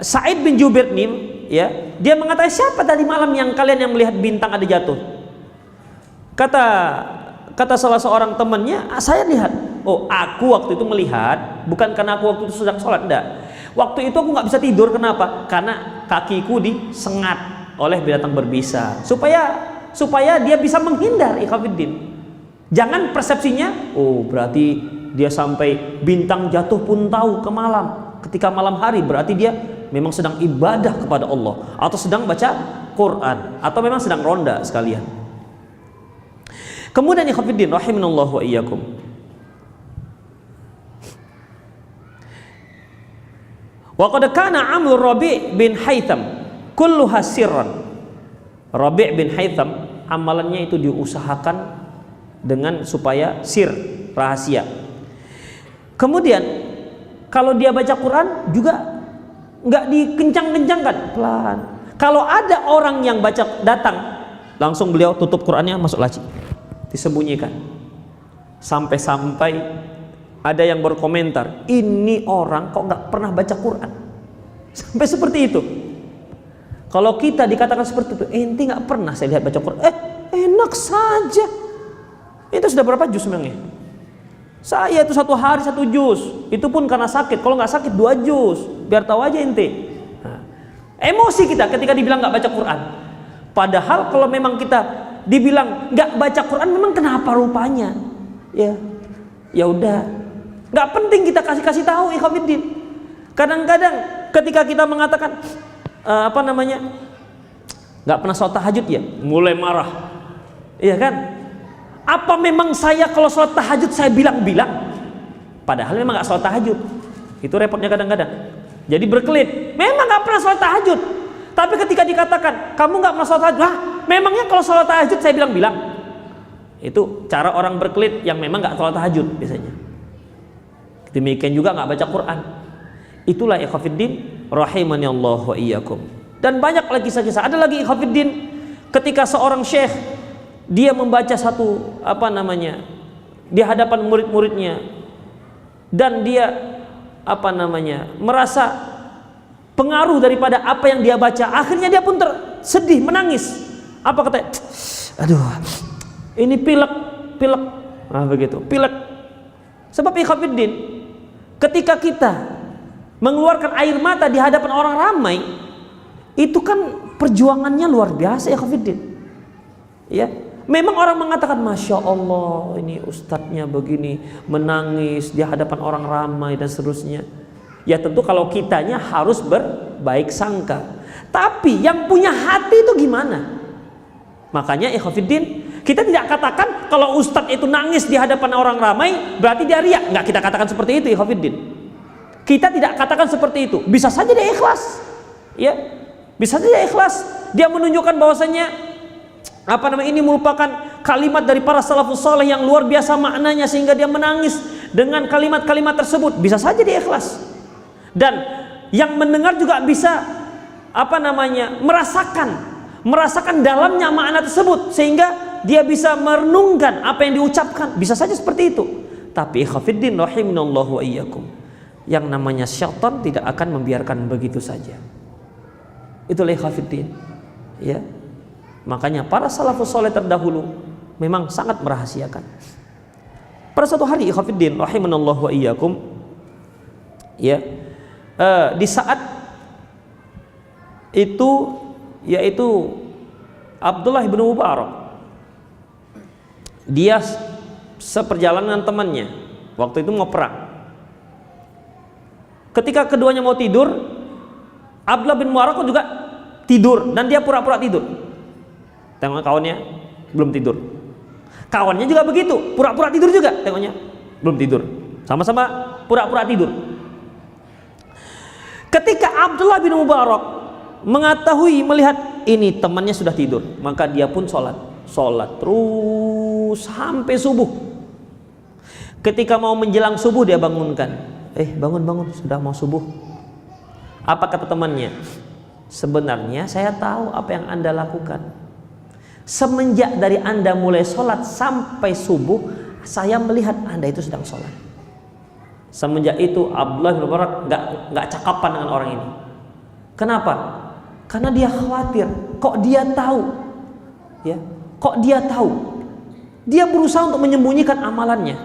Sa'id bin Jubair nih, ya, dia mengatakan siapa tadi malam yang kalian yang melihat bintang ada jatuh? Kata salah seorang temannya, saya lihat. Oh, aku waktu itu melihat, bukan karena aku waktu itu sedang sholat, enggak. Waktu itu aku nggak bisa tidur, kenapa? Karena kakiku disengat oleh binatang berbisa. Supaya dia bisa menghindar, Khafiddin. Jangan persepsinya, oh berarti dia sampai bintang jatuh pun tahu ke malam. Ketika malam hari berarti dia memang sedang ibadah kepada Allah, atau sedang baca Quran, atau memang sedang ronda sekalian. Kemudian Khafiddin rahimanallahu wa iyyakum, wa qad kana amru Rabi' bin Haytham kulluha sirran. Rabi' bin Haytham amalannya itu diusahakan dengan supaya sir, rahasia. Kemudian kalau dia baca Quran juga nggak dikencang-kencangkan, pelan. Kalau ada orang yang datang, langsung beliau tutup Qurannya, masuk laci, disembunyikan. Sampai-sampai ada yang berkomentar, ini orang kok nggak pernah baca Quran. Sampai seperti itu. Kalau kita dikatakan seperti itu, ente nggak pernah saya lihat baca Quran. Enak saja. Itu sudah berapa juz memangnya? Saya itu 1 hari 1 juz. Itu pun karena sakit. Kalau nggak sakit 2 juz. Biar tahu aja ente. Nah, emosi kita ketika dibilang nggak baca Quran. Padahal kalau memang kita dibilang nggak baca Quran, memang kenapa rupanya? Ya udah. Nggak penting kita kasih tahu, Khafiddin. Kadang-kadang ketika kita mengatakan nggak pernah sholat tahajud ya, mulai marah. Iya kan? Apa memang saya kalau sholat tahajud saya bilang-bilang? Padahal memang gak sholat tahajud. Itu repotnya kadang-kadang. Jadi berkelit, memang gak pernah sholat tahajud. Tapi ketika dikatakan kamu gak pernah sholat tahajud, memangnya kalau sholat tahajud saya bilang-bilang? Itu cara orang berkelit yang memang gak sholat tahajud biasanya. Demikian juga gak baca Quran. Itulah ikhwafiddin rahimani Allah wa iyyakum. Dan banyak lagi kisah-kisah. Ada lagi ikhwafiddin, ketika seorang syekh dia membaca satu di hadapan murid-muridnya, dan dia merasa pengaruh daripada apa yang dia baca, akhirnya dia pun sedih, menangis. Apa katanya? Aduh, ini pilek. Begitu, pilek. Sebab ikhwafiddin, ketika kita mengeluarkan air mata di hadapan orang ramai, itu kan perjuangannya luar biasa ikhwafiddin. Ya, memang orang mengatakan Masya Allah ini ustadznya begini, menangis di hadapan orang ramai dan seterusnya. Ya tentu kalau kitanya harus berbaik sangka. Tapi yang punya hati itu gimana? Makanya ikhwafiddin, kita tidak katakan kalau ustadz itu nangis di hadapan orang ramai berarti dia riak. Enggak kita katakan seperti itu ikhwafiddin. Kita tidak katakan seperti itu. Bisa saja dia ikhlas. Ya, bisa saja ikhlas. Dia menunjukkan bahwasanya ini merupakan kalimat dari para salafus saleh yang luar biasa maknanya sehingga dia menangis dengan kalimat-kalimat tersebut. Bisa saja dia ikhlas. Dan yang mendengar juga bisa merasakan dalamnya makna tersebut sehingga dia bisa merenungkan apa yang diucapkan. Bisa saja seperti itu. Tapi ikhwafiddin rahiminallahu wa iyyakum, yang namanya syaitan tidak akan membiarkan begitu saja. Itulah ikhwafiddin. Ya. Makanya para salafus saleh terdahulu memang sangat merahasiakan. Pada suatu hari ikhwafiddin rahimanallahu wa iyyakum, ya, di saat itu yaitu Abdullah bin Mubarak, dia seperjalanan temannya waktu itu mau perang. Ketika keduanya mau tidur, Abdullah bin Mubarak juga tidur dan dia pura-pura tidur. Tengok kawannya belum tidur. Kawannya juga begitu, pura-pura tidur juga. Tengoknya belum tidur. Sama-sama pura-pura tidur. Ketika Abdullah bin Mubarak melihat ini temannya sudah tidur, maka dia pun sholat terus sampai subuh. Ketika mau menjelang subuh dia bangunkan, bangun, sudah mau subuh. Apa kata temannya? Sebenarnya saya tahu apa yang Anda lakukan. Semenjak dari Anda mulai sholat sampai subuh, saya melihat Anda itu sedang sholat. Semenjak itu Abdullah bin Mubarak nggak cakapan dengan orang ini. Kenapa? Karena dia khawatir. Kok dia tahu? Ya, kok dia tahu? Dia berusaha untuk menyembunyikan amalannya.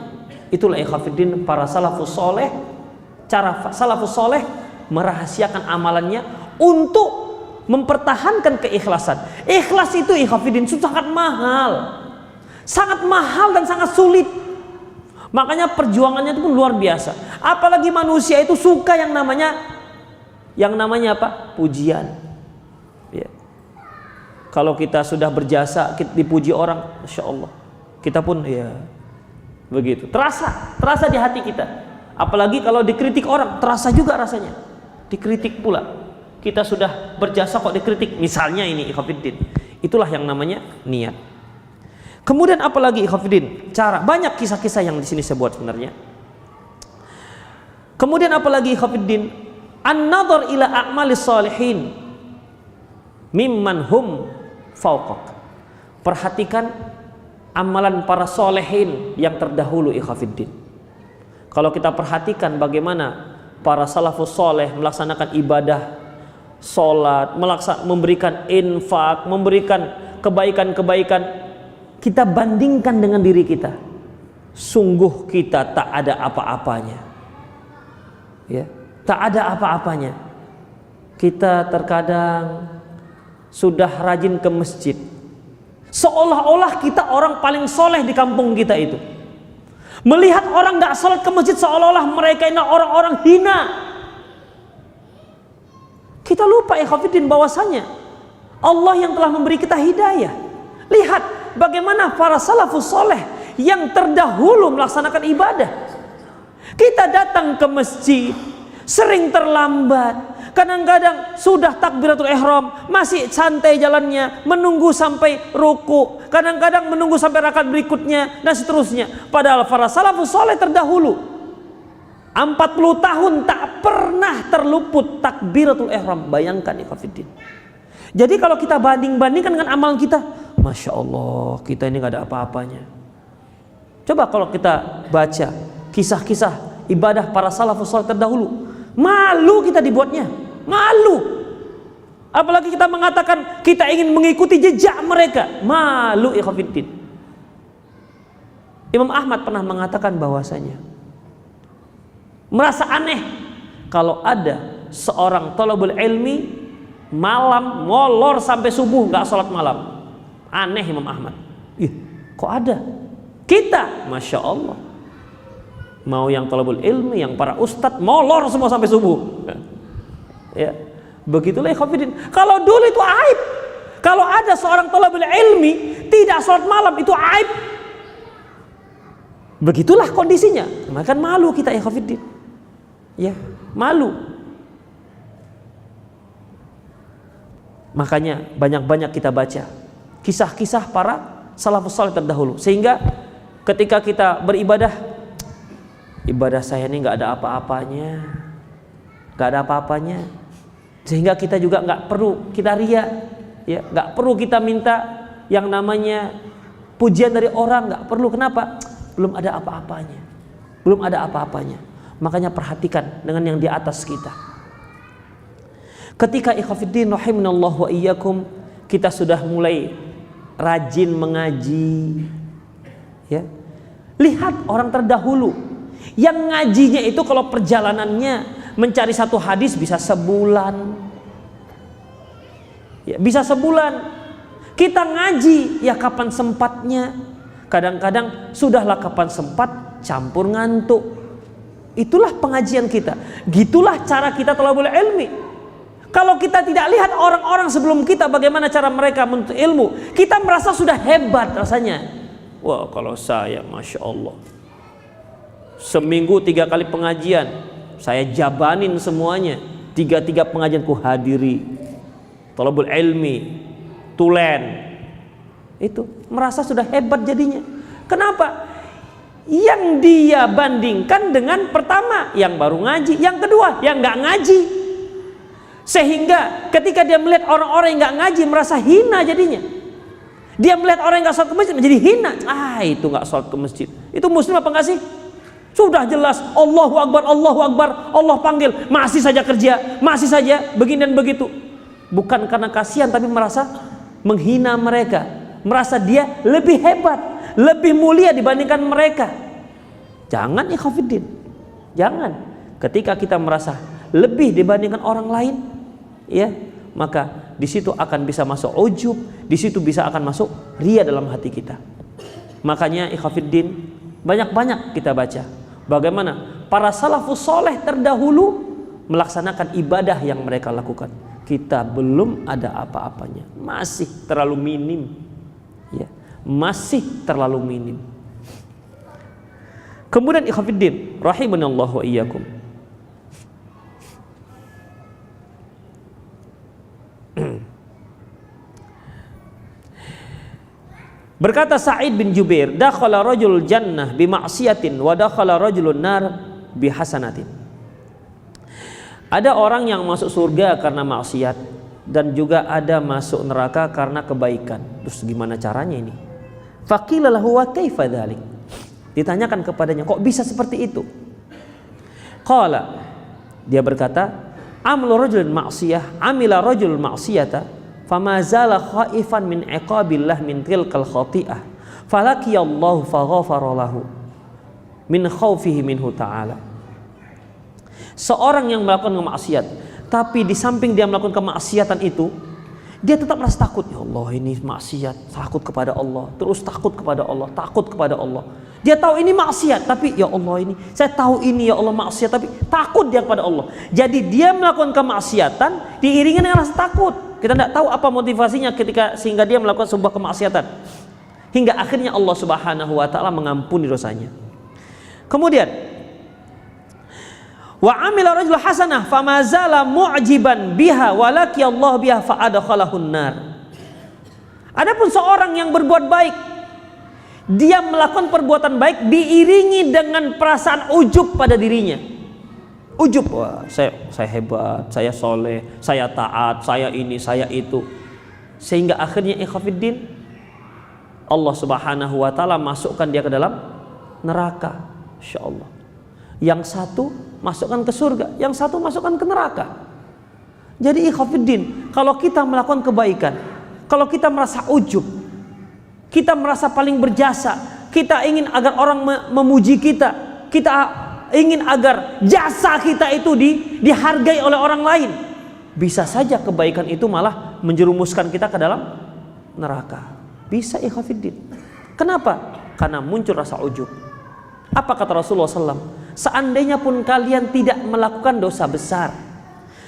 Itulah ikhwafiddin para salafus soleh. Cara salafus soleh merahasiakan amalannya untuk mempertahankan keikhlasan. Ikhlas itu ikhwafiddin sangat mahal. Sangat mahal dan sangat sulit. Makanya perjuangannya itu pun luar biasa. Apalagi manusia itu suka yang namanya apa? Pujian. Ya. Kalau kita sudah berjasa, kita dipuji orang, Masya Allah, kita pun ya begitu. Terasa di hati kita. Apalagi kalau dikritik orang, terasa juga rasanya. Dikritik pula. Kita sudah berjasa kok dikritik. Misalnya ini ikhwafiddin. Itulah yang namanya niat. Kemudian apalagi ikhwafiddin? Cara, banyak kisah-kisah yang di sini saya buat sebenarnya. Kemudian apalagi ikhwafiddin? An-nadhar ila a'malis salihin mimman hum fauqak. Perhatikan amalan para solehin yang terdahulu ikhwafiddin. Kalau kita perhatikan bagaimana para salafus soleh melaksanakan ibadah, sholat, memberikan infak, memberikan kebaikan-kebaikan, kita bandingkan dengan diri kita, sungguh kita tak ada apa-apanya. Ya, tak ada apa-apanya. Kita terkadang sudah rajin ke masjid, seolah-olah kita orang paling soleh di kampung kita itu. Melihat orang nggak sholat ke masjid seolah-olah mereka ini orang-orang hina. Kita lupa ikhwafiddin bahwasanya Allah yang telah memberi kita hidayah. Lihat bagaimana para salafus soleh yang terdahulu melaksanakan ibadah. Kita datang ke masjid sering terlambat. Kadang-kadang sudah takbiratul ihram masih santai jalannya, menunggu sampai ruku, kadang-kadang menunggu sampai rakaat berikutnya dan seterusnya. Padahal para salafus soleh terdahulu 40 tahun tak pernah terluput takbiratul ihram. Bayangkan ikhwatiddin. Jadi kalau kita banding-bandingkan dengan amalan kita, Masya Allah, kita ini gak ada apa-apanya. Coba kalau kita baca kisah-kisah ibadah para salafus saleh terdahulu, malu kita dibuatnya, malu. Apalagi kita mengatakan kita ingin mengikuti jejak mereka, malu ikhwatiddin. Imam Ahmad pernah mengatakan bahwasanya merasa aneh kalau ada seorang thalabul ilmi malam molor sampai subuh nggak sholat malam. Aneh Imam Ahmad. Ih, kok ada? Kita, Masya Allah, mau yang thalabul ilmi, yang para ustadz molor semua sampai subuh. Ya, begitulah ikhwatiddin. Kalau dulu itu aib. Kalau ada seorang thalabul ilmi tidak sholat malam, itu aib. Begitulah kondisinya. Maka malu kita ikhwatiddin. Ya, malu. Makanya banyak-banyak kita baca kisah-kisah para salafus saleh terdahulu, sehingga ketika kita beribadah, ibadah saya ini nggak ada apa-apanya, nggak ada apa-apanya, sehingga kita juga nggak perlu kita ria, ya, nggak perlu kita minta yang namanya pujian dari orang, nggak perlu. Kenapa? Belum ada apa-apanya, belum ada apa-apanya. Makanya perhatikan dengan yang di atas kita. Ketika ikhwatiddin rahimanallahu wa iyyakum, kita sudah mulai rajin mengaji, ya. Lihat orang terdahulu yang ngajinya itu kalau perjalanannya mencari satu hadis bisa sebulan, ya, bisa sebulan. Kita ngaji ya kapan sempatnya, kadang-kadang sudahlah kapan sempat campur ngantuk. Itulah pengajian kita, gitulah cara kita thalabul ilmi. Kalau kita tidak lihat orang-orang sebelum kita bagaimana cara mereka menuntut ilmu, kita merasa sudah hebat rasanya. Wah, kalau saya Masya Allah, seminggu 3 kali pengajian, saya jabanin semuanya. 3 pengajian ku hadiri, thalabul ilmi, tulen. Itu merasa sudah hebat jadinya. Kenapa? Yang dia bandingkan dengan pertama yang baru ngaji, yang kedua yang nggak ngaji. Sehingga ketika dia melihat orang-orang yang nggak ngaji merasa hina jadinya. Dia melihat orang yang nggak sholat ke masjid menjadi hina. Itu nggak sholat ke masjid. Itu muslim apa nggak sih? Sudah jelas Allahu Akbar, Allahu Akbar, Allah panggil, masih saja kerja, masih saja begini dan begitu. Bukan karena kasihan, tapi merasa menghina mereka, merasa dia lebih hebat, lebih mulia dibandingkan mereka. Jangan ikhwatiddin, jangan. Ketika kita merasa lebih dibandingkan orang lain, ya, maka di situ akan bisa masuk ujub, di situ bisa akan masuk ria dalam hati kita. Makanya ikhwatiddin, banyak-banyak kita baca bagaimana para salafus soleh terdahulu melaksanakan ibadah yang mereka lakukan. Kita belum ada apa-apanya, masih terlalu minim, ya, masih terlalu minim. Kemudian ikhwatiddin rahimanallahu wa iyyakum, berkata Sa'id bin Jubair, dakhala rajul jannah bi ma'siyatin wa dakhala rajulun nar bi hasanatin. Ada orang yang masuk surga karena maksiat dan juga ada masuk neraka karena kebaikan. Terus gimana caranya ini? Faqila lahu wa kaifa dzalik? Ditanyakan kepadanya, kok bisa seperti itu? Qala, dia berkata, amlu rajulun ma'siyah, amila rajul ma'siyata, fama zala khaifan min iqabillah min tilkal khati'ah, falaqiyallahu faghafara lahu min khaufihi minhu ta'ala. Seorang yang melakukan kemaksiat, tapi di samping dia melakukan kemaksiatan itu, dia tetap merasa takut. Ya Allah, ini maksiat, takut kepada Allah, terus takut kepada Allah, takut kepada Allah. Dia tahu ini maksiat, tapi ya Allah ini, saya tahu ini ya Allah maksiat, tapi takut dia kepada Allah. Jadi dia melakukan kemaksiatan diiringi dengan rasa takut. Kita tidak tahu apa motivasinya ketika sehingga dia melakukan sebuah kemaksiatan. hingga akhirnya Allah Subhanahu wa taala mengampuni dosanya. Kemudian wa amila rajul hasanah famazala mu'jiban biha walaki Allah biha fa'adkhalahun nar. Adapun seorang yang berbuat baik, dia melakukan perbuatan baik diiringi dengan perasaan ujub pada dirinya. Ujub, wah saya hebat, saya soleh, saya taat, saya ini, saya itu. Sehingga akhirnya ikhwafiddin, Allah Subhanahu wa taala masukkan dia ke dalam neraka. Insyaallah. Yang satu masukkan ke surga, yang satu masukkan ke neraka. Jadi ikhwafiddin, kalau kita melakukan kebaikan, kalau kita merasa ujub, kita merasa paling berjasa, kita ingin agar orang memuji kita, kita ingin agar jasa kita itu dihargai oleh orang lain, bisa saja kebaikan itu malah menjerumuskan kita ke dalam neraka. Bisa ikhwafiddin. Kenapa? Karena muncul rasa ujub. Apa kata Rasulullah SAW? Seandainya pun kalian tidak melakukan dosa besar,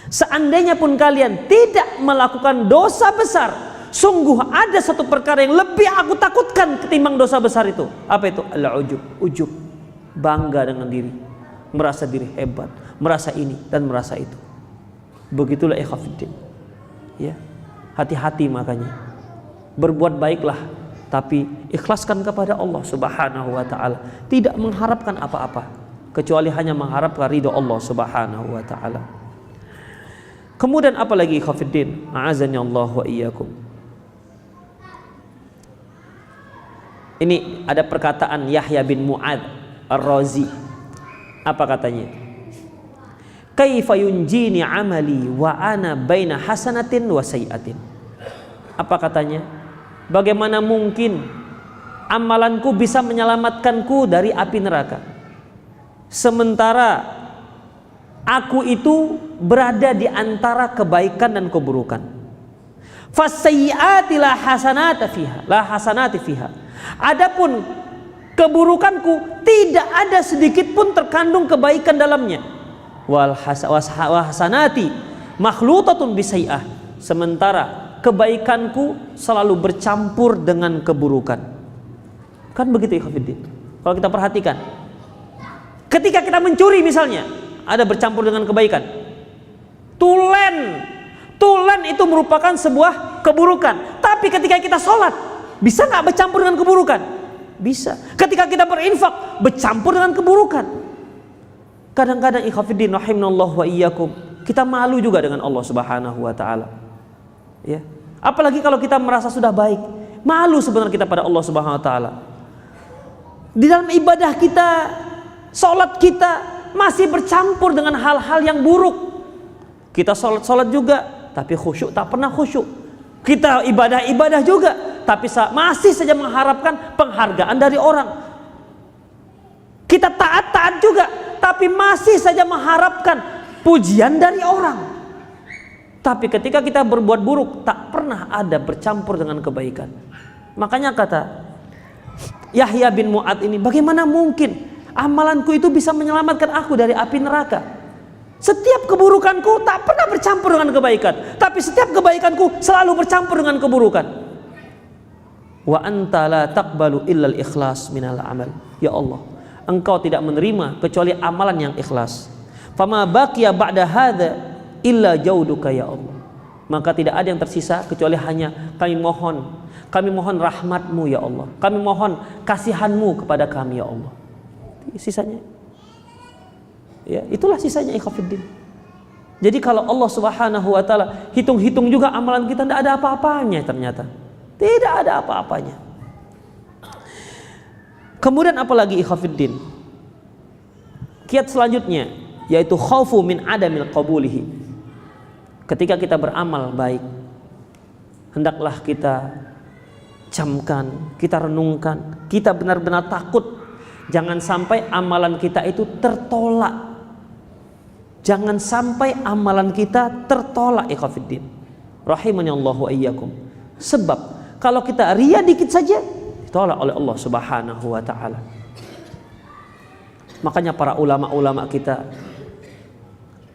seandainya pun kalian tidak melakukan dosa besar, sungguh ada satu perkara yang lebih aku takutkan ketimbang dosa besar itu. Apa itu? Al-ujub. Ujub, bangga dengan diri, merasa diri hebat, merasa ini dan merasa itu. Begitulah ikhwafiddin. Ya, hati-hati makanya. Berbuat baiklah, tapi ikhlaskan kepada Allah Subhanahu wa taala, tidak mengharapkan apa-apa kecuali hanya mengharapkan ridho Allah Subhanahu wa taala. Kemudian apa lagi ikhwafiddin? A'azani Allah wa iyyakum. Ini ada perkataan Yahya bin Mu'adz Ar-Razi. Apa katanya? Kaifa yunjini amali wa ana baina hasanatin wa sayyi'atin. Apa katanya? Bagaimana mungkin amalanku bisa menyelamatkanku dari api neraka, sementara aku itu berada di antara kebaikan dan keburukan. Fasayyi'ati la hasanati fiha. Adapun keburukanku tidak ada sedikit pun terkandung kebaikan dalamnya. Wal hasanati makhlutatun bisayyi'ah. Sementara kebaikanku selalu bercampur dengan keburukan. Kan begitu ikhwafiddin. Kalau kita perhatikan, ketika kita mencuri misalnya, ada bercampur dengan kebaikan. Tulen itu merupakan sebuah keburukan. Tapi ketika kita sholat, bisa nggak bercampur dengan keburukan? Bisa. Ketika kita berinfak, bercampur dengan keburukan. Kadang-kadang ikhwafiddin rahimanallahu wa iyyakum, kita malu juga dengan Allah Subhanahu wa taala. Ya. Apalagi kalau kita merasa sudah baik, malu sebenarnya kita pada Allah Subhanahu wa taala. Di dalam ibadah kita, salat kita masih bercampur dengan hal-hal yang buruk. Kita salat juga, tapi khusyuk tak pernah khusyuk. Kita ibadah juga, tapi masih saja mengharapkan penghargaan dari orang. Kita taat juga, tapi masih saja mengharapkan pujian dari orang. Tapi ketika kita berbuat buruk, tak pernah ada bercampur dengan kebaikan. Makanya kata Yahya bin Mu'adz ini, bagaimana mungkin amalanku itu bisa menyelamatkan aku dari api neraka? Setiap keburukanku tak pernah bercampur dengan kebaikan, tapi setiap kebaikanku selalu bercampur dengan keburukan. Wa anta la taqbalu illa al-ikhlas minal amal. Ya Allah, Engkau tidak menerima kecuali amalan yang ikhlas. Fama baqiya ba'da hadza illa jauduka ya Allah. Maka tidak ada yang tersisa kecuali hanya kami mohon rahmatmu ya Allah, kami mohon kasihanmu kepada kami ya Allah. Sisanya, ya itulah sisanya ikhwafiddin. Jadi kalau Allah Subhanahu wa taala hitung-hitung juga amalan kita, tidak ada apa-apanya, ternyata tidak ada apa-apanya. Kemudian apalagi ikhwafiddin, kiat selanjutnya yaitu khaufu min adamil qabulihi. Ketika kita beramal baik, hendaklah kita camkan, kita renungkan, kita benar-benar takut jangan sampai amalan kita itu tertolak. Jangan sampai amalan kita tertolak ikhwafiddin rahimani Allah wa iyyakum. Sebab kalau kita ria dikit saja ditolak oleh Allah Subhanahu wa taala. Makanya para ulama-ulama kita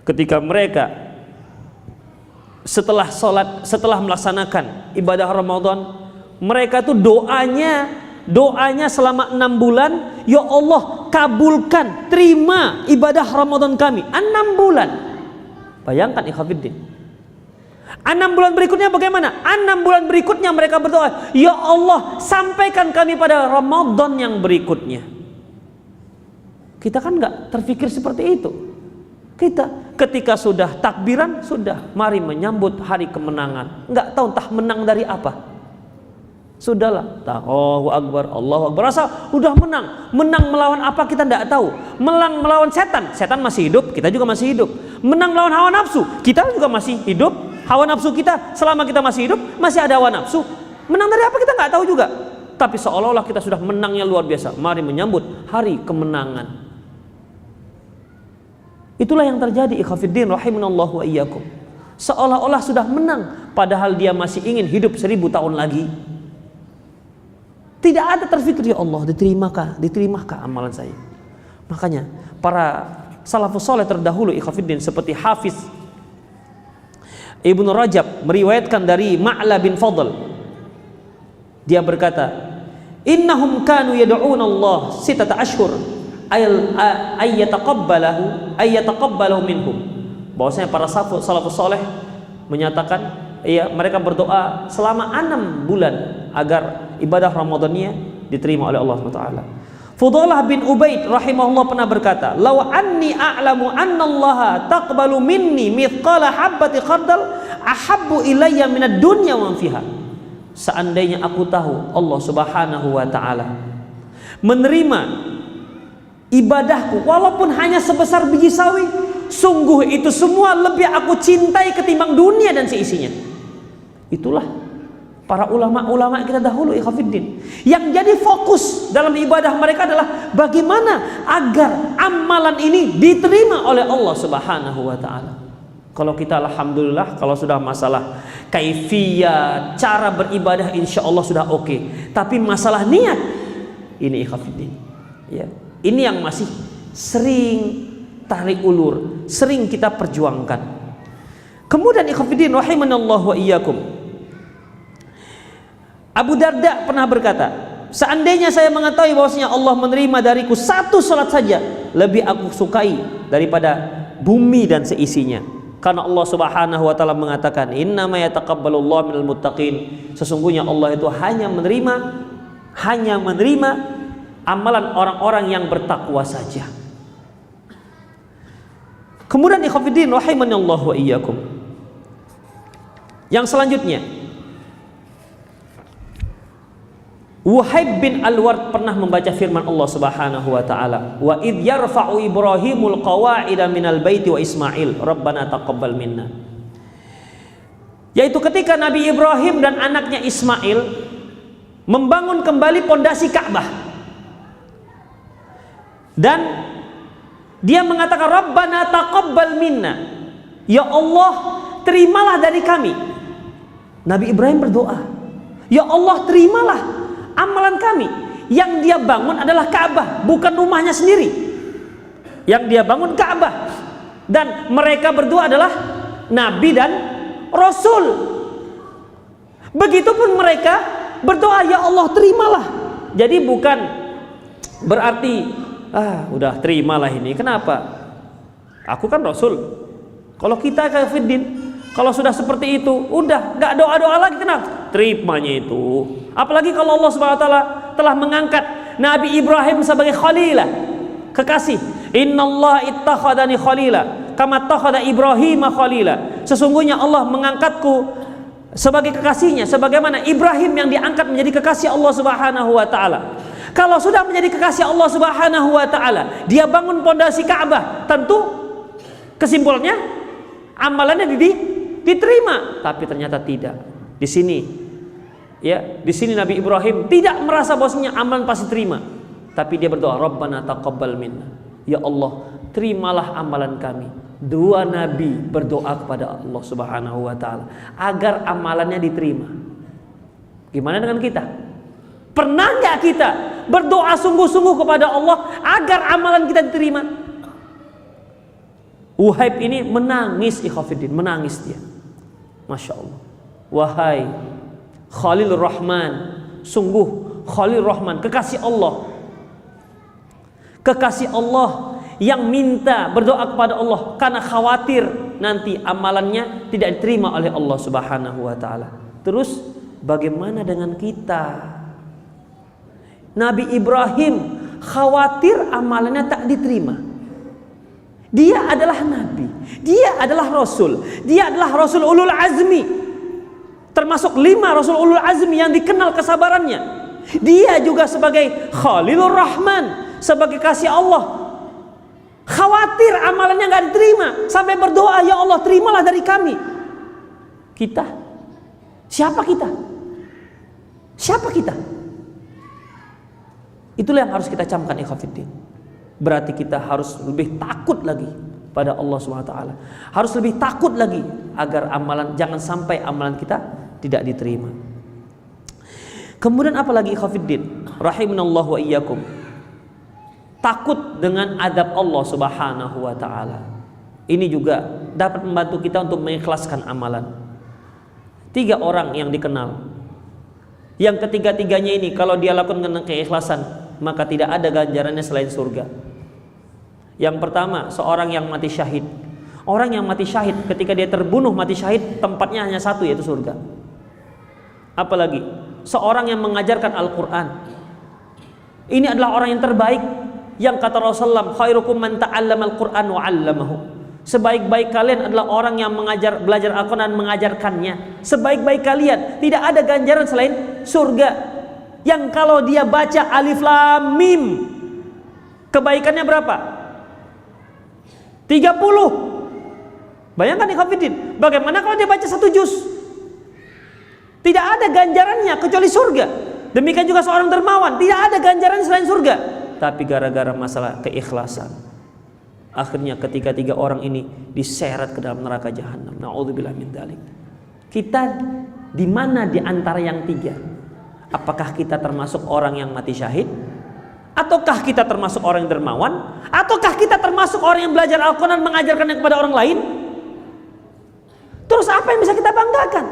ketika mereka setelah sholat, setelah melaksanakan ibadah Ramadan, Mereka tuh doanya selama 6 bulan, ya Allah kabulkan, terima ibadah Ramadan kami. 6 bulan. Bayangkan ikhwatiddin. 6 bulan berikutnya bagaimana? 6 bulan berikutnya mereka berdoa, ya Allah sampaikan kami pada Ramadan yang berikutnya. Kita kan nggak terfikir seperti itu. Kita ketika sudah takbiran, sudah mari menyambut hari kemenangan. Nggak tahu entah menang dari apa. Sudahlah, Allahu Akbar, Allahu Akbar. Rasa udah menang melawan apa kita nggak tahu. Menang melawan setan masih hidup, kita juga masih hidup. Menang melawan hawa nafsu, kita juga masih hidup. Hawa nafsu kita selama kita masih hidup masih ada hawa nafsu. Menang dari apa kita nggak tahu juga. Tapi seolah-olah kita sudah menangnya luar biasa. Mari menyambut hari kemenangan. Itulah yang terjadi ikhwatiddin rahimanallahu wa iyyakum. Seolah-olah sudah menang padahal dia masih ingin hidup 1000 tahun lagi. Tidak ada terfikir, ya Allah diterimakah amalan saya. Makanya para salafus saleh terdahulu ikhwatiddin seperti Hafiz Ibnu Rajab meriwayatkan dari Ma'la bin Fadl. Dia berkata, innahum kanu yad'una Allah sitata ashhur ayyataqabbalahu minhum. Bahwasanya para salafus saleh menyatakan, ya, mereka berdoa selama 6 bulan agar ibadah Ramadannya diterima oleh Allah SWT. Fudalah bin Ubaid rahimahullah pernah berkata, law anni a'lamu anna Allah taqbalu minni mithqala habbati khardal ahabbu ilayya minad dunya wa fiha. Seandainya aku tahu Allah Subhanahu wa taala menerima ibadahku walaupun hanya sebesar biji sawi, sungguh itu semua lebih aku cintai ketimbang dunia dan seisinya. Itulah para ulama-ulama kita dahulu ikhwatiddin. Yang jadi fokus dalam ibadah mereka adalah bagaimana agar amalan ini diterima oleh Allah Subhanahu wa taala. Kalau kita alhamdulillah, kalau sudah masalah kaifiyah, cara beribadah insya Allah sudah oke. Tapi masalah niat ini ikhwatiddin, ya, ini yang masih sering tarik ulur, sering kita perjuangkan. Kemudian ikhwatiddin rahimanallahu wa iyyakum, Abu Darda pernah berkata, seandainya saya mengetahui bahwasanya Allah menerima dariku 1 salat saja, lebih aku sukai daripada bumi dan seisinya. Karena Allah Subhanahu wa taala mengatakan, innama yataqabbalullahu minal muttaqin. Sesungguhnya Allah itu hanya menerima amalan orang-orang yang bertakwa saja. Kemudian ikhwatiddin rahimanallahu wa iyyakum, yang selanjutnya, Wahib bin Al-Ward pernah membaca firman Allah Subhanahu wa taala, wa id yarfa'u Ibrahimul qawa'ida minal baiti wa Ismail rabbana taqabbal minna. Yaitu ketika Nabi Ibrahim dan anaknya Ismail membangun kembali pondasi Ka'bah. Dan dia mengatakan rabbana taqabbal minna, ya Allah terimalah dari kami. Nabi Ibrahim berdoa, ya Allah terimalah amalan kami. Yang dia bangun adalah Ka'bah, bukan rumahnya sendiri. Yang dia bangun Ka'bah. Dan mereka berdua adalah Nabi dan Rasul. Begitupun mereka berdoa, ya Allah terimalah. Jadi bukan berarti udah terimalah ini. Kenapa? Aku kan Rasul. Kalau kita kafirin, kalau sudah seperti itu, udah nggak doa-doa lagi, kenapa? Terimanya itu. Apalagi kalau Allah Subhanahu wa taala telah mengangkat Nabi Ibrahim sebagai khalilah, kekasih. Innallaha ittakhadani khalila kama ittakhadha Ibrahim khalila. Sesungguhnya Allah mengangkatku sebagai kekasihnya sebagaimana Ibrahim yang diangkat menjadi kekasih Allah Subhanahu wa taala. Kalau sudah menjadi kekasih Allah Subhanahu wa taala, dia bangun pondasi Ka'bah, tentu kesimpulannya amalannya diterima. Tapi ternyata tidak. Di sini, ya, di sini Nabi Ibrahim tidak merasa bahwasanya amalan pasti terima, tapi dia berdoa, Rabbana taqabbal minna. Ya Allah, terimalah amalan kami. Dua nabi berdoa kepada Allah Subhanahu wa taala agar amalannya diterima. Gimana dengan kita? Pernah nggak kita berdoa sungguh-sungguh kepada Allah agar amalan kita diterima? Wahib ini menangis ikhwatiddin, menangis dia. Masya Allah. Wahai Khalilur Rahman, sungguh Khalilur Rahman, kekasih Allah. Kekasih Allah yang minta berdoa kepada Allah karena khawatir nanti amalannya tidak diterima oleh Allah Subhanahu wa taala. Terus bagaimana dengan kita? Nabi Ibrahim khawatir amalannya tak diterima. Dia adalah nabi, dia adalah rasul, dia adalah rasul ulul azmi, termasuk 5 rasul ulul azmi yang dikenal kesabarannya. Dia juga sebagai Khalilur Rahman, sebagai kasih Allah, khawatir amalannya nggak diterima, sampai berdoa, ya Allah terimalah dari kami. Kita, siapa kita? Siapa kita? Itulah yang harus kita camkan, ikhwatiddin. Berarti kita harus lebih takut lagi pada Allah SWT. Harus lebih takut lagi agar amalan, jangan sampai amalan kita tidak diterima. Kemudian apa lagi, ikhwatiddin rahimanallahu wa iyyakum? Takut dengan adab Allah Subhanahu wa taala. Ini juga dapat membantu kita untuk mengikhlaskan amalan. 3 orang yang dikenal, yang ketiga-tiganya ini kalau dia lakukan dengan keikhlasan, maka tidak ada ganjarannya selain surga. Yang pertama, seorang yang mati syahid. Orang yang mati syahid, ketika dia terbunuh mati syahid, tempatnya hanya satu, yaitu surga. Apalagi seorang yang mengajarkan Al-Quran. Ini adalah orang yang terbaik, yang kata Rasulullah, khairukum man ta'allama al-Qur'an wa 'allamahu. Sebaik-baik kalian adalah orang yang belajar Al-Qur'an dan mengajarkannya. Sebaik-baik kalian, tidak ada ganjaran selain surga. Yang kalau dia baca alif lam mim, kebaikannya berapa? 30. Bayangkan ikhwatiddin, bagaimana kalau dia baca 1 juz? Tidak ada ganjarannya kecuali surga. Demikian juga seorang dermawan, tidak ada ganjaran selain surga. Tapi gara-gara masalah keikhlasan, akhirnya ketika 3 orang ini diseret ke dalam neraka jahanam. Na'udzubillah min dzalik. Kita di mana di antara yang 3? Apakah kita termasuk orang yang mati syahid? Ataukah kita termasuk orang yang dermawan? Ataukah kita termasuk orang yang belajar Al-Quran dan mengajarkannya kepada orang lain? Terus apa yang bisa kita banggakan?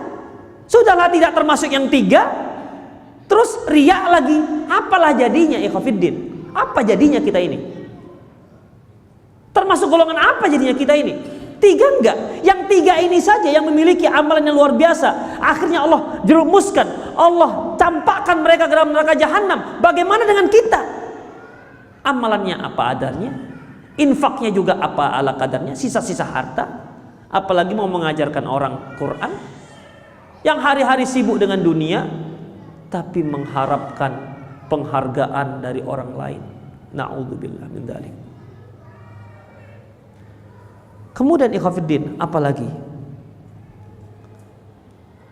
Sudahlah tidak termasuk yang 3, terus riya lagi. Apalah jadinya, ikhwatiddin? Apa jadinya kita ini? Termasuk golongan apa jadinya kita ini? 3 enggak? Yang 3 ini saja yang memiliki amalan yang luar biasa, akhirnya Allah jerumuskan, Allah campakkan mereka ke dalam neraka jahanam. Bagaimana dengan kita? Amalannya apa adanya, infaknya juga apa ala kadarnya, sisa-sisa harta. Apalagi mau mengajarkan orang Quran, yang hari-hari sibuk dengan dunia, tapi mengharapkan penghargaan dari orang lain. Na'udzubillah min dzalik. Kemudian ikhwatiddin, apalagi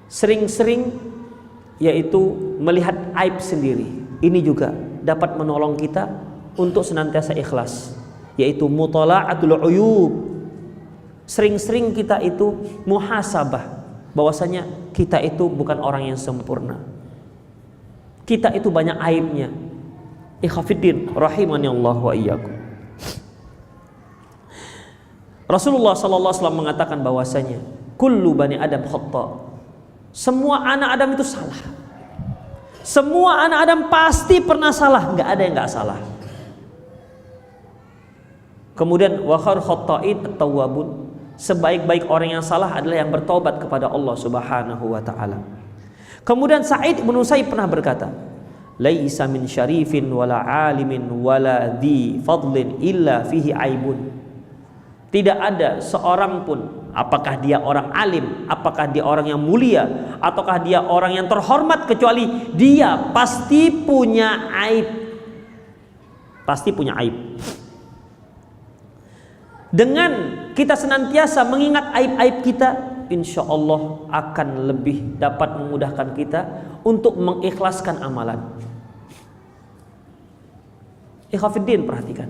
sering-sering yaitu melihat aib sendiri. Ini juga dapat menolong kita untuk senantiasa ikhlas, yaitu mutala'atul uyub. Sering-sering kita itu muhasabah bahwasanya kita itu bukan orang yang sempurna. Kita itu banyak aibnya. Ikhwatiddin rahimani Allah wa iyyakum. Rasulullah sallallahu alaihi wasallam mengatakan bahwasanya kullu bani Adam khata'. Semua anak Adam itu salah. Semua anak Adam pasti pernah salah, enggak ada yang enggak salah. Kemudian wa khairul khata'in at-tawwabun. Sebaik-baik orang yang salah adalah yang bertobat kepada Allah Subhanahu wa taala. Kemudian Sa'id bin Musayyib pernah berkata, laisa min syarifin wala alimin wala dhi fadlin illa fihi aibun. Tidak ada seorang pun, apakah dia orang alim, apakah dia orang yang mulia, ataukah dia orang yang terhormat, kecuali dia pasti punya aib. Pasti punya aib. Dengan kita senantiasa mengingat aib-aib kita, insya Allah akan lebih dapat memudahkan kita untuk mengikhlaskan amalan. Ikhwatiddin, perhatikan.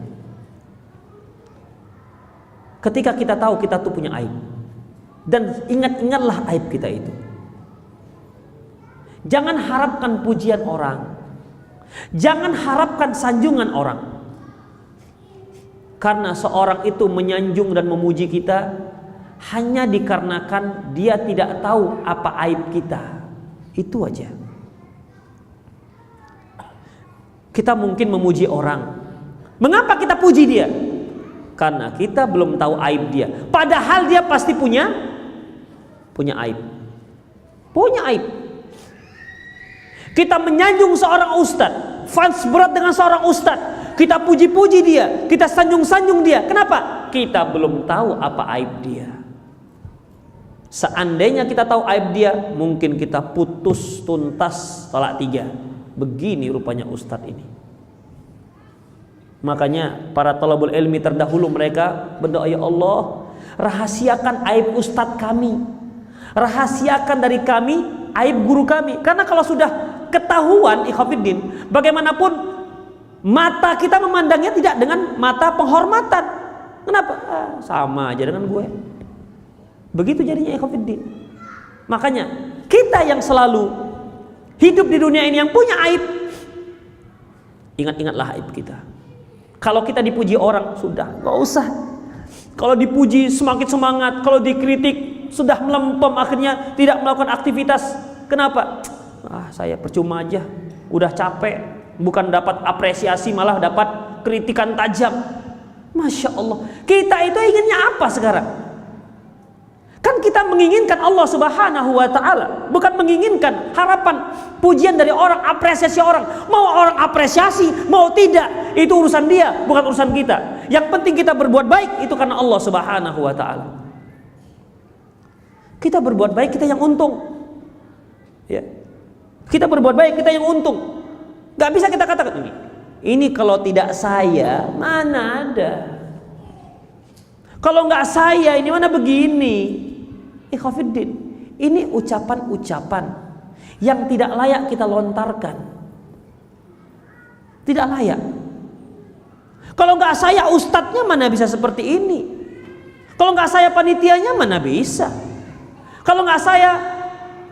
Ketika kita tahu kita tuh punya aib, dan ingat-ingatlah aib kita itu. Jangan harapkan pujian orang, jangan harapkan sanjungan orang. Karena seorang itu menyanjung dan memuji kita hanya dikarenakan dia tidak tahu apa aib kita. Itu aja. Kita mungkin memuji orang. Mengapa kita puji dia? Karena kita belum tahu aib dia. Padahal dia pasti punya aib. Punya aib. Kita menyanjung seorang ustadz, fans berat dengan seorang ustadz, kita puji-puji dia, kita sanjung-sanjung dia. Kenapa? Kita belum tahu apa aib dia. Seandainya kita tahu aib dia, mungkin kita putus tuntas talak 3. Begini rupanya ustadz ini. Makanya para talabul ilmi terdahulu mereka berdoa, ya Allah, rahasiakan aib ustadz kami, rahasiakan dari kami aib guru kami. Karena kalau sudah ketahuan, ikhwatiddin, bagaimanapun mata kita memandangnya tidak dengan mata penghormatan. Kenapa? Sama aja dengan gue. Begitu jadinya, ikhwatiddin. Makanya kita yang selalu hidup di dunia ini yang punya aib, ingat-ingatlah aib kita. Kalau kita dipuji orang, sudah gak usah. Kalau dipuji semakin semangat, kalau dikritik sudah melempem, akhirnya tidak melakukan aktivitas. Kenapa? Saya percuma aja, udah capek, bukan dapat apresiasi malah dapat kritikan tajam. Masya Allah, kita itu inginnya apa sekarang? Kan kita menginginkan Allah Subhanahu wa ta'ala, bukan menginginkan harapan pujian dari orang, apresiasi orang. Mau orang apresiasi, mau tidak, itu urusan dia, bukan urusan kita. Yang penting kita berbuat baik, itu karena Allah Subhanahu wa ta'ala. Kita berbuat baik, kita yang untung. Ya. Kita berbuat baik, kita yang untung. Gak bisa kita katakan ini kalau tidak saya, mana ada. Kalau nggak saya, ini mana begini. Ikhwatiddin, ini ucapan-ucapan yang tidak layak kita lontarkan. Tidak layak. Kalau nggak saya ustadznya, mana bisa seperti ini. Kalau nggak saya panitianya, mana bisa. Kalau nggak saya,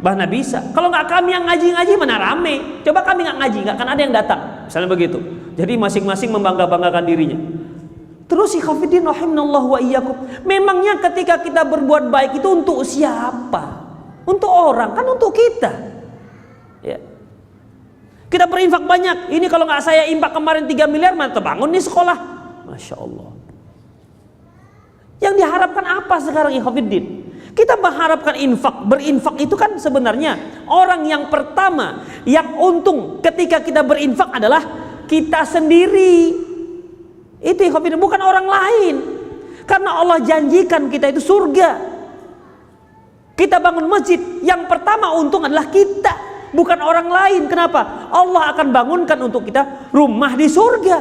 mana bisa. Kalau nggak kami yang ngaji-ngaji, mana rame. Coba kami nggak ngaji, nggak akan ada yang datang. Misalnya begitu. Jadi masing-masing membangga-banggakan dirinya. Terus ikhwatiddin rahimanallahu wa iyyakum, memangnya ketika kita berbuat baik itu untuk siapa? Untuk orang, kan untuk kita. Ya. Kita berinfak banyak. Ini kalau nggak saya infak kemarin 3 miliar, mana terbangun nih sekolah. Masya Allah. Yang diharapkan apa sekarang, ikhwatiddin? Kita mengharapkan infak. Berinfak itu kan sebenarnya orang yang pertama yang untung ketika kita berinfak adalah kita sendiri. Itu ikhwatiddin, bukan orang lain. Karena Allah janjikan kita itu surga. Kita bangun masjid, yang pertama untung adalah kita, bukan orang lain. Kenapa? Allah akan bangunkan untuk kita rumah di surga.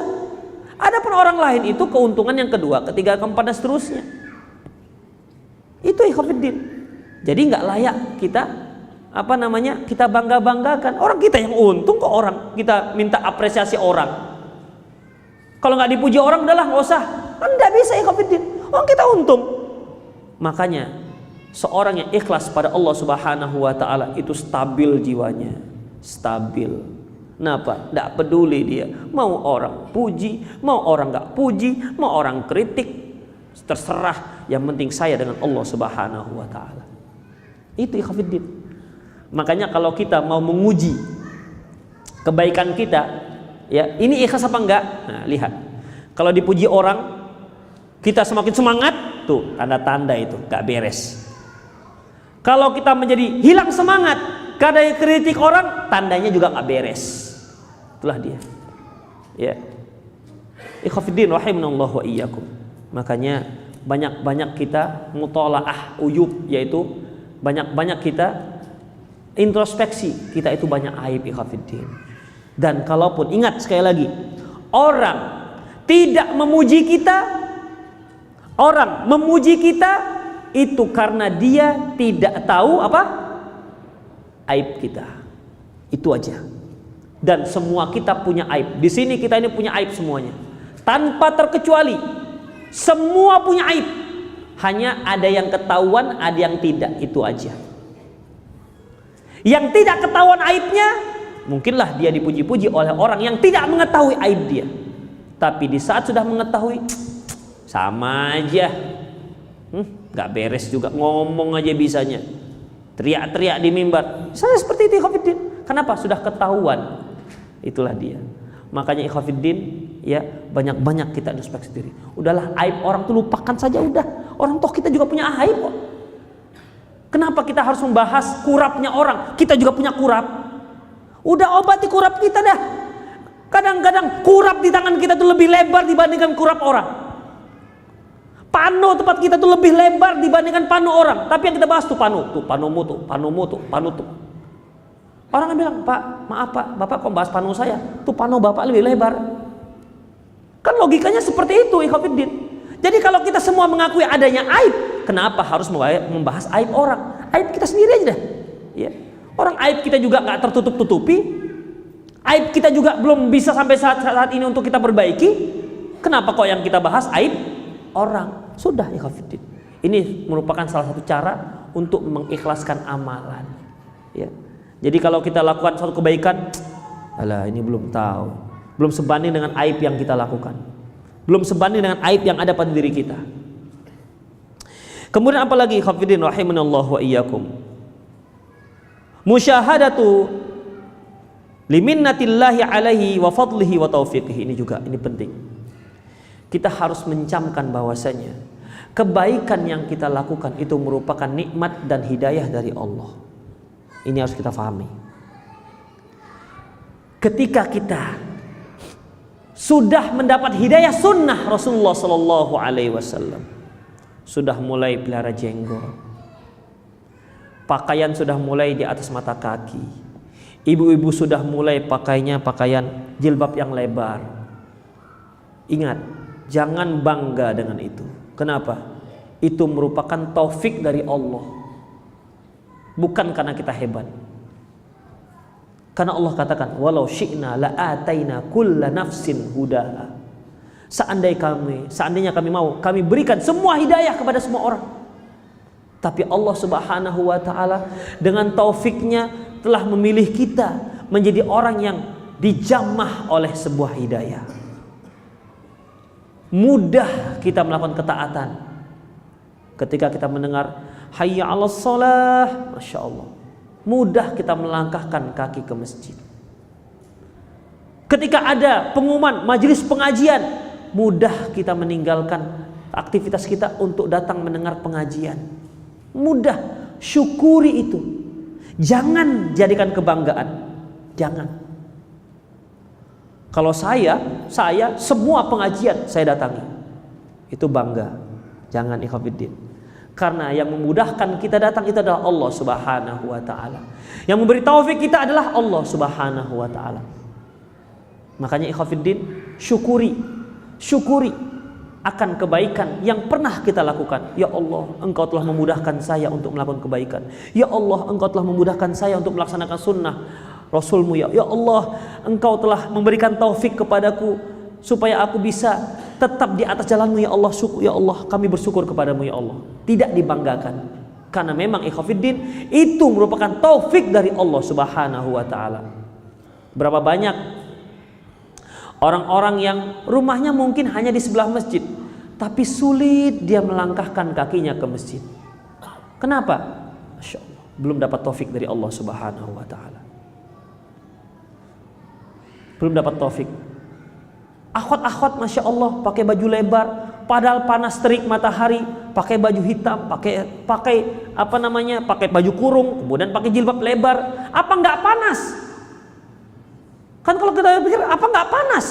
Adapun orang lain itu keuntungan yang kedua, ketiga, keempat, dan seterusnya. Itu ikhwatiddin. Jadi nggak layak kita kita bangga-banggakan. Orang kita yang untung kok orang kita minta apresiasi orang. Kalau nggak dipuji orang, udahlah nggak usah. Kan nggak bisa, ikhwatiddin. Orang kita untung. Makanya seorang yang ikhlas pada Allah Subhanahu wa ta'ala itu stabil jiwanya. Stabil. Kenapa? Nggak peduli dia. Mau orang puji, mau orang nggak puji, mau orang kritik, terserah. Yang penting saya dengan Allah Subhanahu wa ta'ala. Itu ikhwatiddin. Makanya kalau kita mau menguji kebaikan kita, ya, ini ikhlas apa enggak? Nah, lihat. Kalau dipuji orang, kita semakin semangat, tuh tanda-tanda itu enggak beres. Kalau kita menjadi hilang semangat karena kritik orang, tandanya juga enggak beres. Itulah dia. Ya. Ikhwatiddin rahimanallahu wa iyyakum. Makanya banyak-banyak kita mutalaah uyub, yaitu banyak-banyak kita introspeksi, kita itu banyak aib, ikhwatiddin. Dan kalaupun, ingat sekali lagi, orang tidak memuji kita, orang memuji kita itu karena dia tidak tahu apa aib kita. Itu aja. Dan semua kita punya aib. Di sini kita ini punya aib semuanya, tanpa terkecuali. Semua punya aib. Hanya ada yang ketahuan, ada yang tidak. Itu aja. Yang tidak ketahuan aibnya, mungkinlah dia dipuji-puji oleh orang yang tidak mengetahui aib dia. Tapi di saat sudah mengetahui, sama aja, gak beres juga, ngomong aja bisanya. teriak-teriak di mimbar. Saya seperti itu ikhwatiddin. Kenapa? Sudah ketahuan. Itulah dia. Makanya ikhwatiddin, ya, banyak-banyak kita introspeksi diri. Udahlah, aib orang tuh lupakan saja udah. Orang toh kita juga punya aib kok. Kenapa kita harus membahas kurapnya orang? Kita juga punya kurap. Udah obati kurap kita dah. Kadang-kadang kurap di tangan kita tuh lebih lebar dibandingkan kurap orang. Pano tempat kita tuh lebih lebar dibandingkan pano orang. Tapi yang kita bahas tuh pano, tuh panomu tuh, panomu tuh, pano tuh. Orang kan bilang, Pak, maaf Pak, Bapak kok bahas pano saya? Tuh pano Bapak lebih lebar. Kan logikanya seperti itu, ikhwatiddin. Jadi kalau kita semua mengakui adanya aib, kenapa harus membahas aib orang? Aib kita sendiri aja dah. Ya. Orang aib kita juga nggak tertutup-tutupi. Aib kita juga belum bisa sampai saat ini untuk kita perbaiki. Kenapa kok yang kita bahas aib orang? Sudah, ikhwatiddin. Ini merupakan salah satu cara untuk mengikhlaskan amalan. Ya. Jadi kalau kita lakukan suatu kebaikan, alah ini belum tahu, belum sebanding dengan aib yang kita lakukan, belum sebanding dengan aib yang ada pada diri kita. Kemudian apalagi ikhwatiddin rahimanallahu wa iyyakum, musyahadatu liminnatillahi alaihi wa fadlihi wa taufiqihi. Ini juga, ini penting. Kita harus mencamkan bahwasanya kebaikan yang kita lakukan itu merupakan nikmat dan hidayah dari Allah. Ini harus kita pahami. Ketika kita sudah mendapat hidayah sunnah Rasulullah Sallallahu Alaihi Wasallam, sudah mulai pelihara jenggot, pakaian sudah mulai di atas mata kaki, ibu-ibu sudah mulai pakainya pakaian jilbab yang lebar. Ingat, jangan bangga dengan itu. Kenapa? Itu merupakan taufik dari Allah, bukan karena kita hebat. Karena Allah katakan, walau syi'na la'ataina kulla nafsin hudaha. Seandainya kami mau, kami berikan semua hidayah kepada semua orang. Tapi Allah Subhanahu wa taala dengan taufiknya telah memilih kita menjadi orang yang dijamah oleh sebuah hidayah. Mudah kita melakukan ketaatan ketika kita mendengar hayya 'alas shalah, Masya Allah, mudah kita melangkahkan kaki ke masjid. Ketika ada pengumuman majelis pengajian, mudah kita meninggalkan aktivitas kita untuk datang mendengar pengajian. Mudah, syukuri itu. Jangan jadikan kebanggaan. Jangan. Kalau saya semua pengajian saya datangi, itu bangga. Jangan, ikhwatiddin. Karena yang memudahkan kita datang itu adalah Allah Subhanahu wa taala. Yang memberi taufik kita adalah Allah Subhanahu wa taala. Makanya ikhwatiddin, syukuri akan kebaikan yang pernah kita lakukan. Ya Allah, Engkau telah memudahkan saya untuk melakukan kebaikan. Ya Allah, Engkau telah memudahkan saya untuk melaksanakan sunnah Rasulmu. Ya Allah, Engkau telah memberikan taufik kepadaku supaya aku bisa tetap di atas jalanmu. Ya Allah, ya Allah, kami bersyukur kepadamu ya Allah. Tidak dibanggakan, karena memang ikhwatiddin itu merupakan taufik dari Allah Subhanahu wa taala. Berapa banyak orang-orang yang rumahnya mungkin hanya di sebelah masjid, tapi sulit dia melangkahkan kakinya ke masjid. Kenapa? Masya Allah, belum dapat taufik dari Allah Subhanahu wa taala. Belum dapat taufik. Akhwat-akhwat Masya Allah pakai baju lebar, padahal panas terik matahari, pakai baju hitam, pakai pakai baju kurung, kemudian pakai jilbab lebar. Apa nggak panas? Kan kalau kita pikir, apa nggak panas?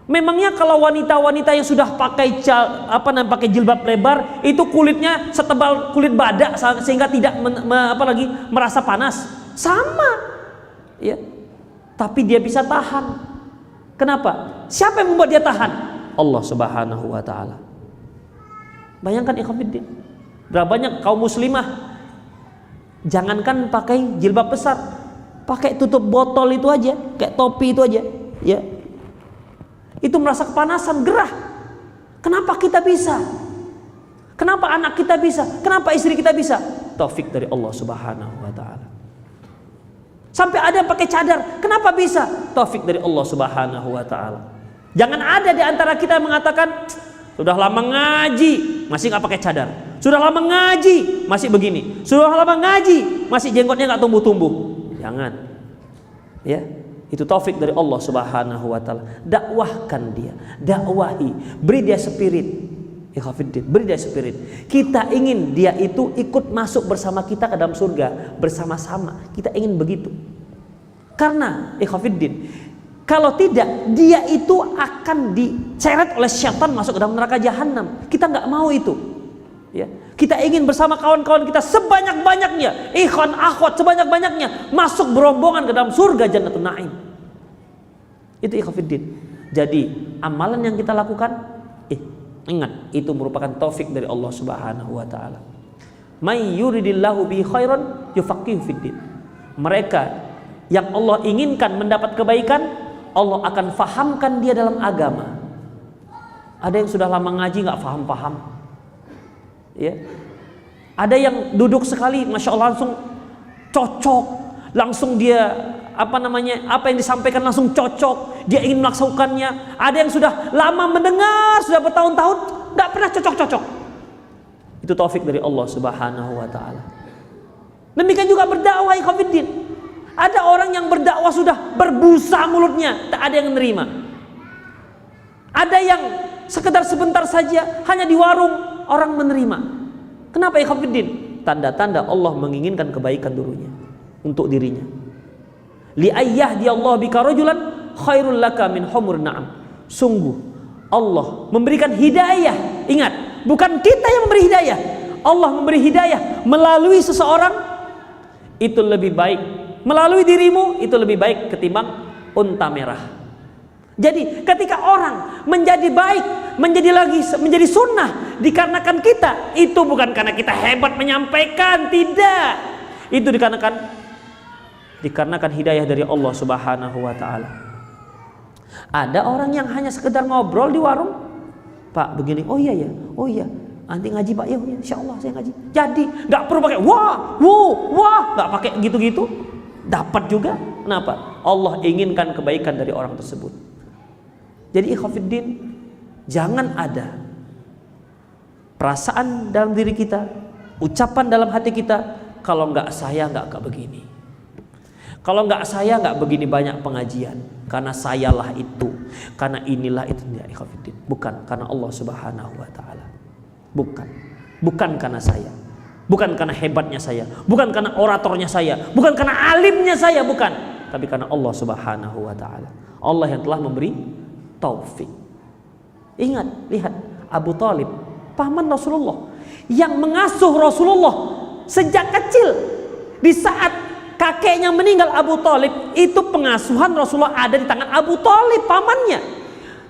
Memangnya kalau wanita-wanita yang sudah pakai jilbab lebar itu kulitnya setebal kulit badak sehingga tidak merasa panas? Sama, ya. Tapi dia bisa tahan. Kenapa? Siapa yang membuat dia tahan? Allah Subhanahu wa taala. Bayangkan ikhwatiddin, berapa banyak kaum muslimah, jangankan pakai jilbab besar, pakai tutup botol itu aja, kayak topi itu aja, ya. Itu merasa kepanasan, gerah. Kenapa kita bisa? Kenapa anak kita bisa? Kenapa istri kita bisa? Taufik dari Allah Subhanahu wa taala. Sampai ada yang pakai cadar, kenapa bisa? Taufik dari Allah Subhanahu wa taala. Jangan ada di antara kita yang mengatakan, sudah lama ngaji masih nggak pakai cadar, Sudah lama ngaji masih begini. Sudah lama ngaji masih jenggotnya nggak tumbuh-tumbuh. Jangan. Ya, itu taufik dari Allah Subhanahu wa taala. Dakwahkan dia, dakwahi, beri dia spirit. Ikhafiddin, beri dia spirit. Kita ingin dia itu ikut masuk bersama kita ke dalam surga bersama-sama. Kita ingin begitu. Karena ikhafiddin, kalau tidak dia itu akan diceret oleh syaitan masuk ke dalam neraka jahanam. Kita nggak mau itu. Ya. Kita ingin bersama kawan-kawan kita sebanyak-banyaknya, ikhwan akhwat sebanyak-banyaknya masuk berombongan ke dalam surga Jannatul Naim. Itu ikhafiddin. Jadi amalan yang kita lakukan, ingat itu merupakan taufik dari Allah Subhanahu wa taala. May yuridillahu bi khairan yufaqihu fiddin. Mereka yang Allah inginkan mendapat kebaikan, Allah akan fahamkan dia dalam agama. Ada yang sudah lama ngaji nggak paham-paham. Ya. Ada yang duduk sekali, masya Allah langsung cocok, langsung dia apa yang disampaikan langsung cocok, dia ingin melaksanakannya. Ada yang sudah lama mendengar, sudah bertahun-tahun nggak pernah cocok-cocok. Itu taufik dari Allah Subhanahu wa taala. Demikian juga berdakwah ikhafiddin. Ada orang yang berdakwah sudah berbusa mulutnya, tak ada yang menerima. Ada yang sekedar sebentar saja hanya di warung orang menerima. Kenapa ikhafiddin? Tanda-tanda Allah menginginkan kebaikan dulunya untuk dirinya. Li ayyahdi Allah bika rajulan khairul laka min humur na'am. Sungguh Allah memberikan hidayah. Ingat, bukan kita yang memberi hidayah. Allah memberi hidayah melalui seseorang, itu lebih baik. Melalui dirimu itu lebih baik ketimbang unta merah. Jadi ketika orang menjadi baik, menjadi sunnah dikarenakan kita, itu bukan karena kita hebat menyampaikan, tidak. Itu dikarenakan hidayah dari Allah Subhanahu wa taala. Ada orang yang hanya sekedar ngobrol di warung, Pak begini, oh iya ya, oh iya, nanti ngaji Pak, ya insyaallah saya ngaji. Jadi nggak perlu pakai wah, nggak pakai gitu-gitu, dapat juga. Kenapa? Allah inginkan kebaikan dari orang tersebut. Jadi ikhafiddin, jangan ada perasaan dalam diri kita, ucapan dalam hati kita, kalau nggak saya nggak begini. Kalau nggak saya nggak begini banyak pengajian, karena sayalah itu, karena inilah itu. Ya ikhafiddin, bukan karena Allah Subhanahu wa taala. Bukan karena saya. Bukan karena hebatnya saya, bukan karena oratornya saya, bukan karena alimnya saya, bukan, tapi karena Allah Subhanahu wa taala. Allah yang telah memberi taufik. Ingat, lihat Abu Thalib, paman Rasulullah, yang mengasuh Rasulullah sejak kecil. Di saat kakeknya meninggal Abu Thalib, itu pengasuhan Rasulullah ada di tangan Abu Thalib, pamannya.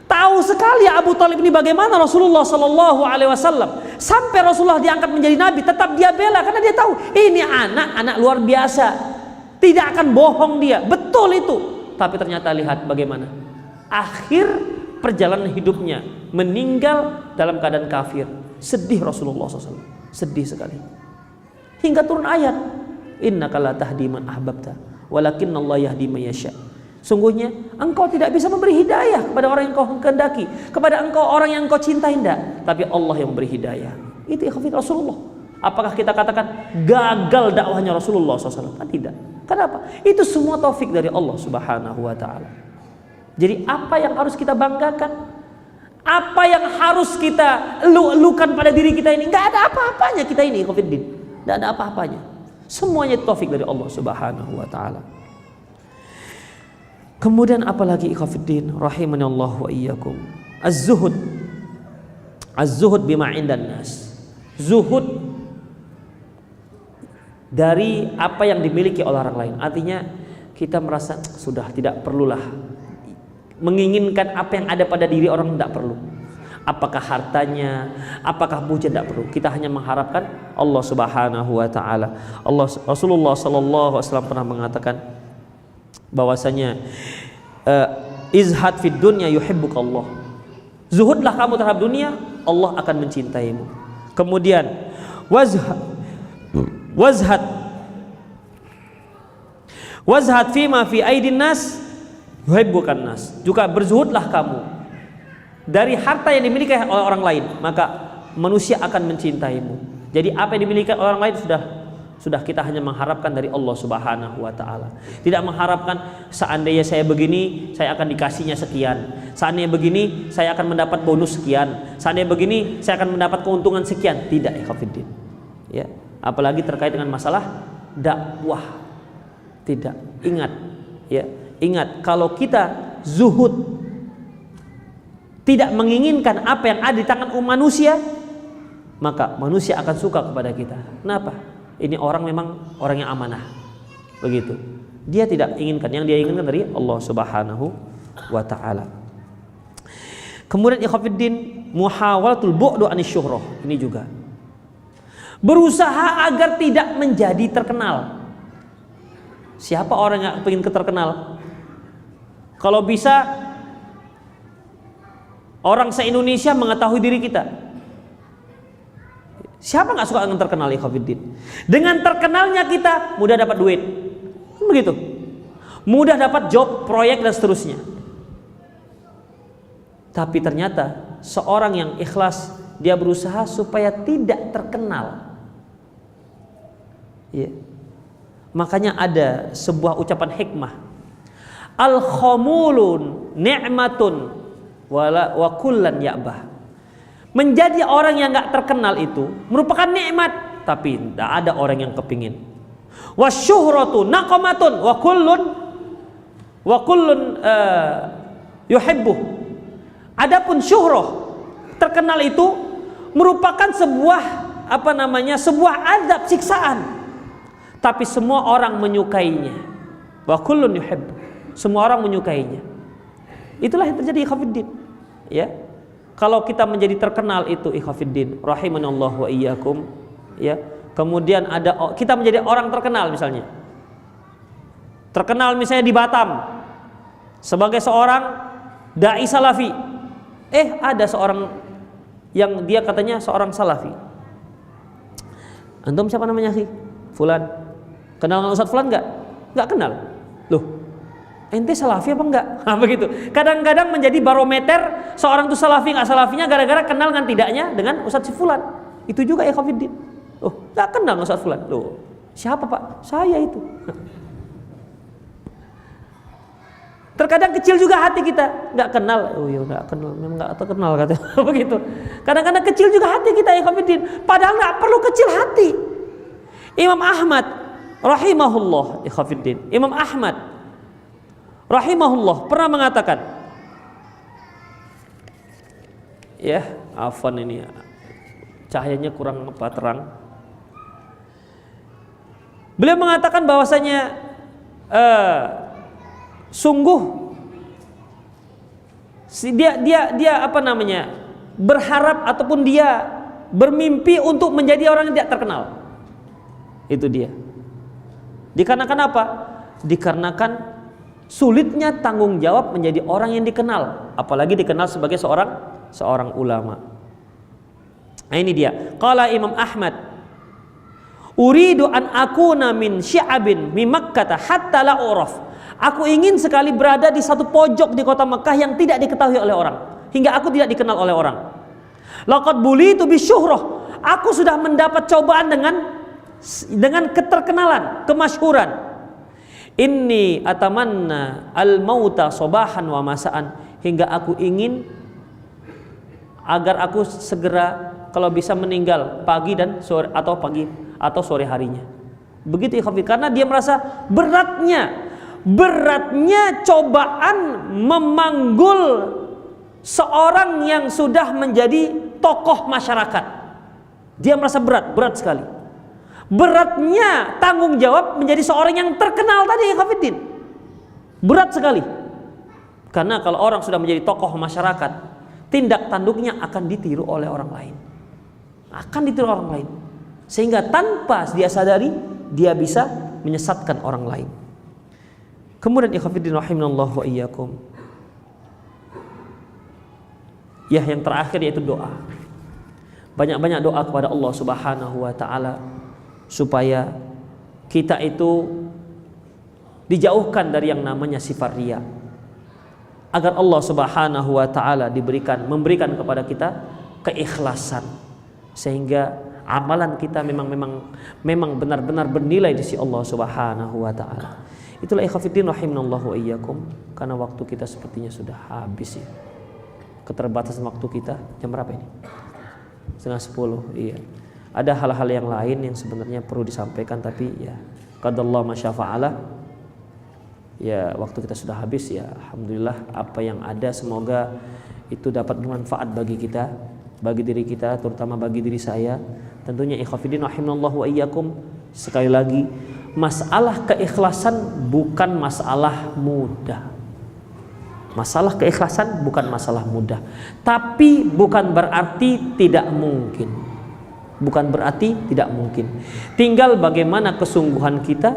Tahu sekali Abu Thalib ini bagaimana Rasulullah Sallallahu Alaihi Wasallam. Sampai Rasulullah diangkat menjadi nabi, tetap dia bela karena dia tahu ini anak luar biasa, tidak akan bohong dia, betul itu. Tapi ternyata lihat bagaimana akhir perjalanan hidupnya, meninggal dalam keadaan kafir. Sedih Rasulullah SAW, sedih sekali. Hingga turun ayat, innaka la tahdi man ahbabta, walakinnallaha yahdi man yasha. Sungguhnya engkau tidak bisa memberi hidayah kepada orang yang kau kehendaki, kepada engkau orang yang kau cintai, tidak, tapi Allah yang memberi hidayah. Itu ikhwat Rasulullah. Apakah kita katakan gagal dakwahnya Rasulullah SAW? Tidak. Kenapa? Itu semua taufik dari Allah Subhanahu wa taala. Jadi apa yang harus kita banggakan? Apa yang harus kita elu-elukan pada diri kita ini? Nggak ada apa-apanya kita ini, ikhafiddin. Nggak ada apa-apanya. Semuanya taufik dari Allah Subhanahu wa taala. Kemudian apalagi ikhafiddin rahimani Allah wa iyyakum, az-zuhud. Az-zuhud bima 'indan nas. Zuhud dari apa yang dimiliki oleh orang lain. Artinya kita merasa sudah tidak perlulah menginginkan apa yang ada pada diri orang, tidak perlu. Apakah hartanya, apakah pujian, tidak perlu. Kita hanya mengharapkan Allah Subhanahu wa taala. Rasulullah sallallahu alaihi wasallam pernah mengatakan bahwasanya izhad fid dunya yuhibbukallah. Zuhudlah kamu terhadap dunia, Allah akan mencintaimu. Kemudian wazhad fima fi aidin nas yuhibbukan nas. Juga berzuhudlah kamu dari harta yang dimiliki oleh orang lain, maka manusia akan mencintaimu. Jadi apa yang dimiliki orang lain sudah kita hanya mengharapkan dari Allah Subhanahu wa taala. Tidak mengharapkan seandainya saya begini, saya akan dikasihnya sekian. Seandainya begini, saya akan mendapat bonus sekian. Seandainya begini, saya akan mendapat keuntungan sekian. Tidak, ikhwatiddin. Ya, apalagi terkait dengan masalah dakwah. Tidak. Ingat, ya. Ingat, kalau kita zuhud, tidak menginginkan apa yang ada di tangan manusia, maka manusia akan suka kepada kita. Kenapa? Ini orang memang orang yang amanah. Begitu. Dia tidak inginkan, yang dia inginkan dari Allah Subhanahu wa taala. Kemudian ikhwatiddin, muhawalatul bu'du anis syuhrah. Ini juga. Berusaha agar tidak menjadi terkenal. Siapa orang yang ingin terkenal? Kalau bisa orang se-Indonesia mengetahui diri kita. Siapa nggak suka dengan terkenal, ikhwatiddin? Dengan terkenalnya kita mudah dapat duit, begitu. Mudah dapat job, proyek dan seterusnya. Tapi ternyata seorang yang ikhlas, dia berusaha supaya tidak terkenal. Ya. Makanya ada sebuah ucapan hikmah. Al-khamulun ni'matun wa kullan ya'bah. Menjadi orang yang nggak terkenal itu merupakan nikmat, tapi tidak ada orang yang kepingin. Wasyuhratu naqamatun wa kullun yuhibbuh. Adapun syuhrah, terkenal itu merupakan sebuah azab, siksaan. Tapi semua orang menyukainya. Wa kullun yuhibbuh. Semua orang menyukainya. Itulah yang terjadi, ikhwatiddin. Ya. Kalau kita menjadi terkenal itu, ikhwatiddin, rahimanallahu wa iyyakum, ya. Kemudian kita menjadi orang terkenal misalnya. Terkenal misalnya di Batam sebagai seorang dai salafi. Ada seorang yang dia katanya seorang salafi. Antum siapa namanya, akhi? Fulan. Kenal dengan Ustaz Fulan enggak? Enggak kenal. Loh, ente salafi apa enggak? Nah, begitu. Kadang-kadang menjadi barometer seorang itu salafi enggak salafinya gara-gara kenal dengan tidaknya dengan Ustaz Fulan. Itu juga ikhwatiddin. Oh, enggak kenal dengan Ustaz Fulan. Loh, siapa Pak? Saya itu. Terkadang kecil juga hati kita, enggak kenal. Oh ya enggak kenal, memang enggak terkenal katanya. Begitu. Kadang-kadang kecil juga hati kita, ikhwatiddin. Padahal enggak perlu kecil hati. Imam Ahmad rahimahullah, ikhwatiddin. Imam Ahmad rahimahullah pernah mengatakan, ya, afwan ini cahayanya kurang terang. Beliau mengatakan bahwasanya sungguh dia berharap ataupun dia bermimpi untuk menjadi orang yang tidak terkenal. Itu dia. Dikarenakan apa? Dikarenakan sulitnya tanggung jawab menjadi orang yang dikenal, apalagi dikenal sebagai seorang ulama. Nah, ini dia. Qala Imam Ahmad, uridu an akuna min syi'abin mi Makkah hatta la uraf. Aku ingin sekali berada di satu pojok di kota Mekah yang tidak diketahui oleh orang, hingga aku tidak dikenal oleh orang. Laqad bulitu bisyuhrah. Aku sudah mendapat cobaan dengan keterkenalan, kemasyhuran. Inni atamanna al-mauta sobahan wa masaan. Hingga aku ingin agar aku segera kalau bisa meninggal pagi dan sore atau sore harinya. Begitu ikhwati, karena dia merasa beratnya cobaan memanggul seorang yang sudah menjadi tokoh masyarakat. Dia merasa berat sekali. Beratnya tanggung jawab menjadi seorang yang terkenal tadi, ikhwatiddin. Berat sekali. Karena kalau orang sudah menjadi tokoh masyarakat, tindak tanduknya akan ditiru oleh orang lain. Sehingga tanpa dia sadari, dia bisa menyesatkan orang lain. Kemudian ikhwatiddin rahimanallahu wa iyyakum. Ya, yang terakhir yaitu doa. Banyak-banyak doa kepada Allah Subhanahu wa taala supaya kita itu dijauhkan dari yang namanya sifat riya. Agar Allah Subhanahu wa taala memberikan kepada kita keikhlasan, sehingga amalan kita memang benar-benar bernilai di sisi Allah Subhanahu wa taala. Itulah ikhwatiddin rahimanallahu wa iyyakum, karena waktu kita sepertinya sudah habis ya. Keterbatasan waktu kita. Jam berapa ini? 9:30. Iya. Ada hal-hal yang lain yang sebenarnya perlu disampaikan, tapi ya qadarullah ma syaa fa'ala. Ya, waktu kita sudah habis ya. Alhamdulillah, apa yang ada semoga itu dapat bermanfaat bagi kita, bagi diri kita, terutama bagi diri saya. Tentunya ikhwatiddin rahimanallahu wa iyyakum, sekali lagi masalah keikhlasan bukan masalah mudah. Masalah keikhlasan bukan masalah mudah, tapi bukan berarti tidak mungkin. Bukan berarti tidak mungkin. Tinggal bagaimana kesungguhan kita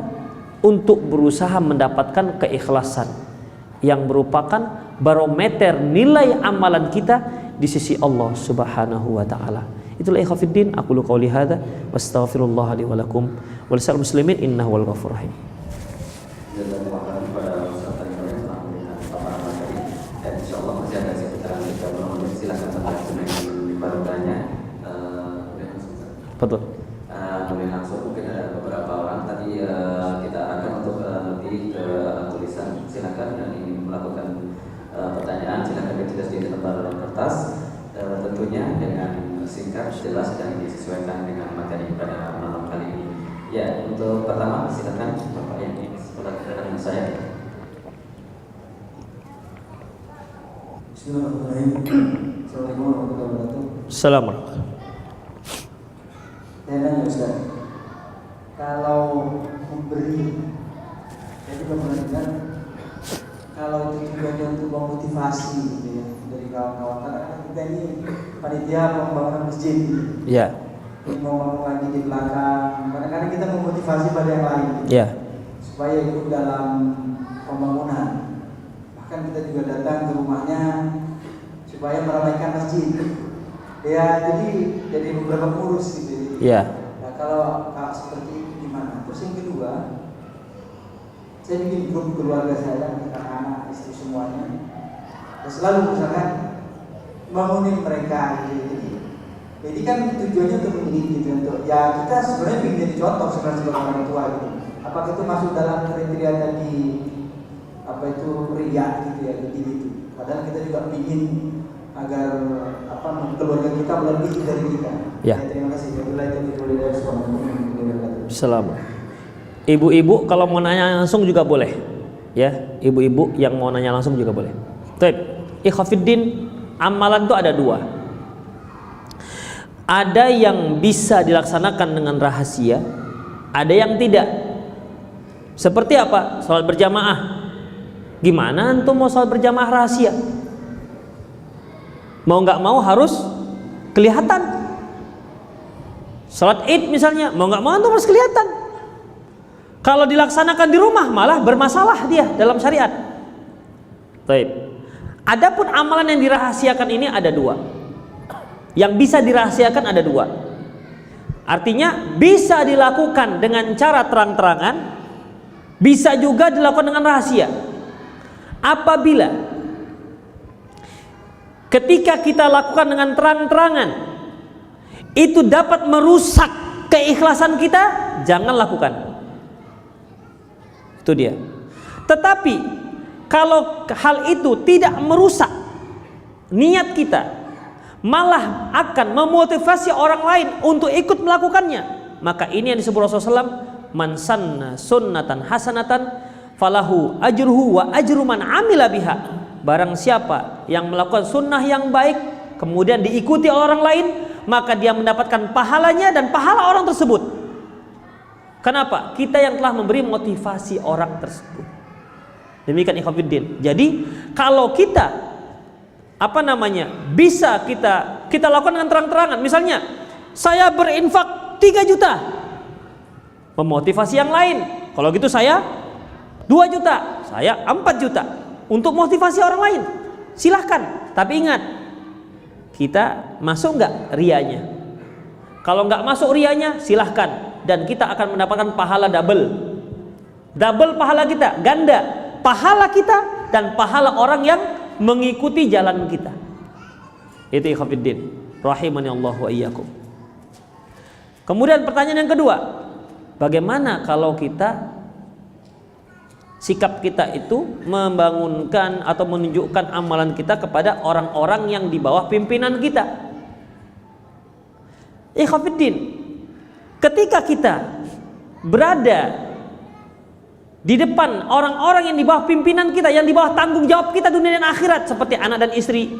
untuk berusaha mendapatkan keikhlasan yang merupakan barometer nilai amalan kita di sisi Allah Subhanahu wa taala. Itulah ikhwatiddin, aqulu qouli hadza wastaghfirullah li wa lakum wa lisal muslimin innahu wal ghafurur rahim. Betul. Boleh langsung, mungkin ada beberapa orang tadi kita akan untuk lebih ke tulisan. Silakan yang ingin melakukan pertanyaan silakan ditulis di lembar kertas, tentunya dengan singkat, jelas dan disesuaikan dengan materi pada malam kali ini. Ya, untuk pertama silakan Bapak yang ini sebelah kanan saya. Bismillahirrahmanirrahim. Assalamualaikum warahmatullahi wabarakatuh. Assalamualaikum. Saya nanya Ustaz, kalau memberi, saya juga pernah dengar kalau itu tujuannya untuk memotivasi gitu ya, dari kawan-kawan, karena kita ini panitia pembangunan masjid gitu. Ya. Ini mau ngomong lagi di belakang, kadang-kadang kita memotivasi pada yang lain gitu, Ya. supaya ikut dalam pembangunan. Bahkan kita juga datang ke rumahnya supaya meramaikan masjid. Ya, jadi beberapa pengurus gitu. Ya. Nah, kalau seperti itu gimana? Terus yang kedua, saya bikin grup keluarga saya, anak-anak, istri semuanya. Dan selalu misalkan bangunin mereka gitu. Jadi kan tujuannya untuk mendidik gitu, untuk ya kita sebenarnya ingin jadi contoh sebenarnya sebagai orang tua gitu. Apakah itu masuk dalam kriteria tadi apa itu riya gitu ya, gitu. Padahal kita juga ingin agar keluarga kita melebihi dari kita. Ya. Terima kasih. Assalamualaikum. Ibu-ibu kalau mau nanya langsung juga boleh. Ya, ibu-ibu yang mau nanya langsung juga boleh. Baik, ikhwatiddin, amalan itu ada dua. Ada yang bisa dilaksanakan dengan rahasia, ada yang tidak. Seperti apa? Salat berjamaah. Gimana antum mau salat berjamaah rahasia? Mau nggak mau harus kelihatan. Salat Id misalnya, mau nggak mau itu harus kelihatan. Kalau dilaksanakan di rumah malah bermasalah dia dalam syariat. Baik. Adapun amalan yang dirahasiakan ini ada dua. Yang bisa dirahasiakan ada dua. Artinya bisa dilakukan dengan cara terang-terangan, bisa juga dilakukan dengan rahasia. Apabila ketika kita lakukan dengan terang-terangan itu dapat merusak keikhlasan kita, jangan lakukan. Itu dia. Tetapi kalau hal itu tidak merusak niat kita, malah akan memotivasi orang lain untuk ikut melakukannya, maka ini yang disebut Rasulullah SAW, man sanna sunnatan hasanatan falahu ajruhu wa ajru man amila biha. Barang siapa yang melakukan sunnah yang baik kemudian diikuti orang lain, maka dia mendapatkan pahalanya dan pahala orang tersebut. Kenapa? Kita yang telah memberi motivasi orang tersebut. Demikian ikhwatiddin. Jadi kalau kita bisa kita lakukan dengan terang-terangan. Misalnya saya berinfak 3 juta, memotivasi yang lain. Kalau gitu saya 2 juta, saya 4 juta untuk motivasi orang lain. Silahkan, tapi ingat, kita masuk nggak rianya? Kalau nggak masuk rianya, silahkan, dan kita akan mendapatkan pahala double pahala kita, ganda pahala kita dan pahala orang yang mengikuti jalan kita. Itu ikhwatiddin rahimani Allah wa iyyakum. Kemudian pertanyaan yang kedua, bagaimana kalau sikap kita itu membangunkan atau menunjukkan amalan kita kepada orang-orang yang di bawah pimpinan kita? Ikhwatiddin, ketika kita berada di depan orang-orang yang di bawah pimpinan kita, yang di bawah tanggung jawab kita dunia dan akhirat, seperti anak dan istri,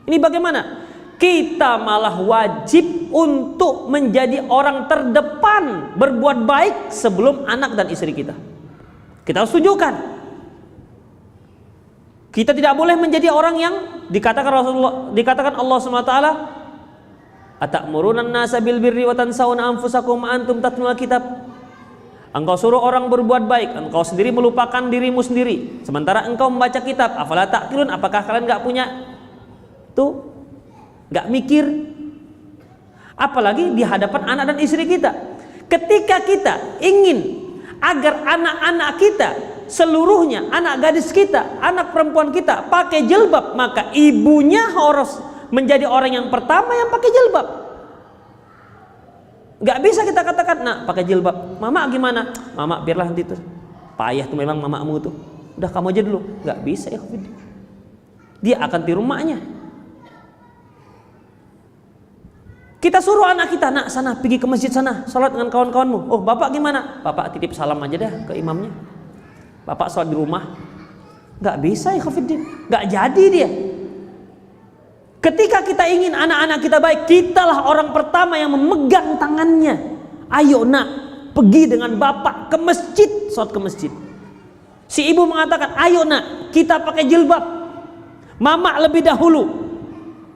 ini bagaimana? Kita malah wajib untuk menjadi orang terdepan berbuat baik sebelum anak dan istri kita. Kita harus tunjukkan. Kita tidak boleh menjadi orang yang dikatakan Allah SWT, atamuruna an-nasa bil birri wa tansawna anfusakum antum tatlul kitab. Engkau suruh orang berbuat baik, engkau sendiri melupakan dirimu sendiri, sementara engkau membaca kitab. Afala ta'qilun, apakah kalian enggak punya enggak mikir? Apalagi di hadapan anak dan istri kita. Ketika kita ingin agar anak-anak kita seluruhnya, anak gadis kita, anak perempuan kita pakai jilbab, maka ibunya harus menjadi orang yang pertama yang pakai jilbab. Gak bisa kita katakan, nak pakai jilbab, mama gimana? Mama biarlah nanti tuh, payah tuh memang mamamu tuh, udah kamu aja dulu. Gak bisa ya, dia akan tiru maknya. Kita suruh anak kita, nak sana pergi ke masjid sana, sholat dengan kawan-kawanmu. Oh bapak gimana? Bapak titip salam aja dah ke imamnya, bapak sholat di rumah. Gak bisa ya, gak jadi dia. Ketika kita ingin anak-anak kita baik, kitalah orang pertama yang memegang tangannya. Ayo nak, pergi dengan bapak ke masjid, sholat ke masjid. Si ibu mengatakan, ayo nak, kita pakai jilbab. Mama lebih dahulu.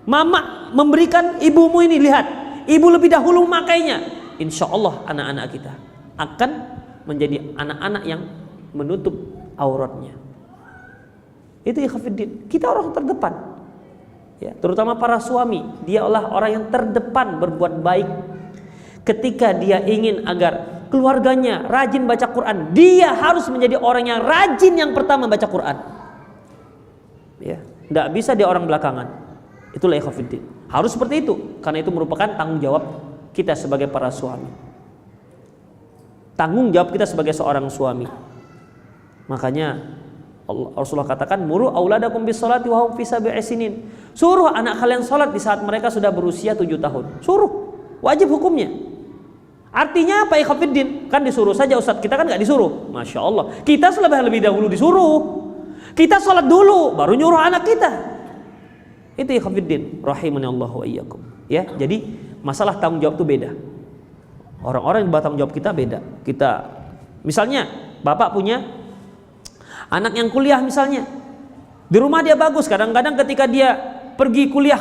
Mama memberikan ibumu ini, lihat, ibu lebih dahulu memakainya. Insya Allah anak-anak kita akan menjadi anak-anak yang menutup auratnya. Itu ikhwatiddin, kita orang terdepan. Ya, terutama para suami, dialah orang yang terdepan berbuat baik. Ketika dia ingin agar keluarganya rajin baca Quran, dia harus menjadi orang yang rajin yang pertama baca Quran. Ya, tidak bisa dia orang belakangan. Itulah ikhwatiddin. Harus seperti itu, karena itu merupakan tanggung jawab kita sebagai para suami. Tanggung jawab kita sebagai seorang suami. Makanya Rasulullah katakan, muru auladakum bis salati wa hum fi sab'i sinin. Suruh anak kalian salat di saat mereka sudah berusia 7 tahun. Suruh, wajib hukumnya. Artinya apa ikhwatiddin? Kan disuruh saja Ustaz, kita kan enggak disuruh. Masya Allah, kita lebih dahulu disuruh. Kita salat dulu, baru nyuruh anak kita. Itu ikhwatiddin, rahimani Allah wa iyyakum. Ya, jadi masalah tanggung jawab itu beda. Orang-orang yang bertanggung jawab kita beda. Kita, misalnya bapak punya anak yang kuliah misalnya, di rumah dia bagus, kadang-kadang ketika dia pergi kuliah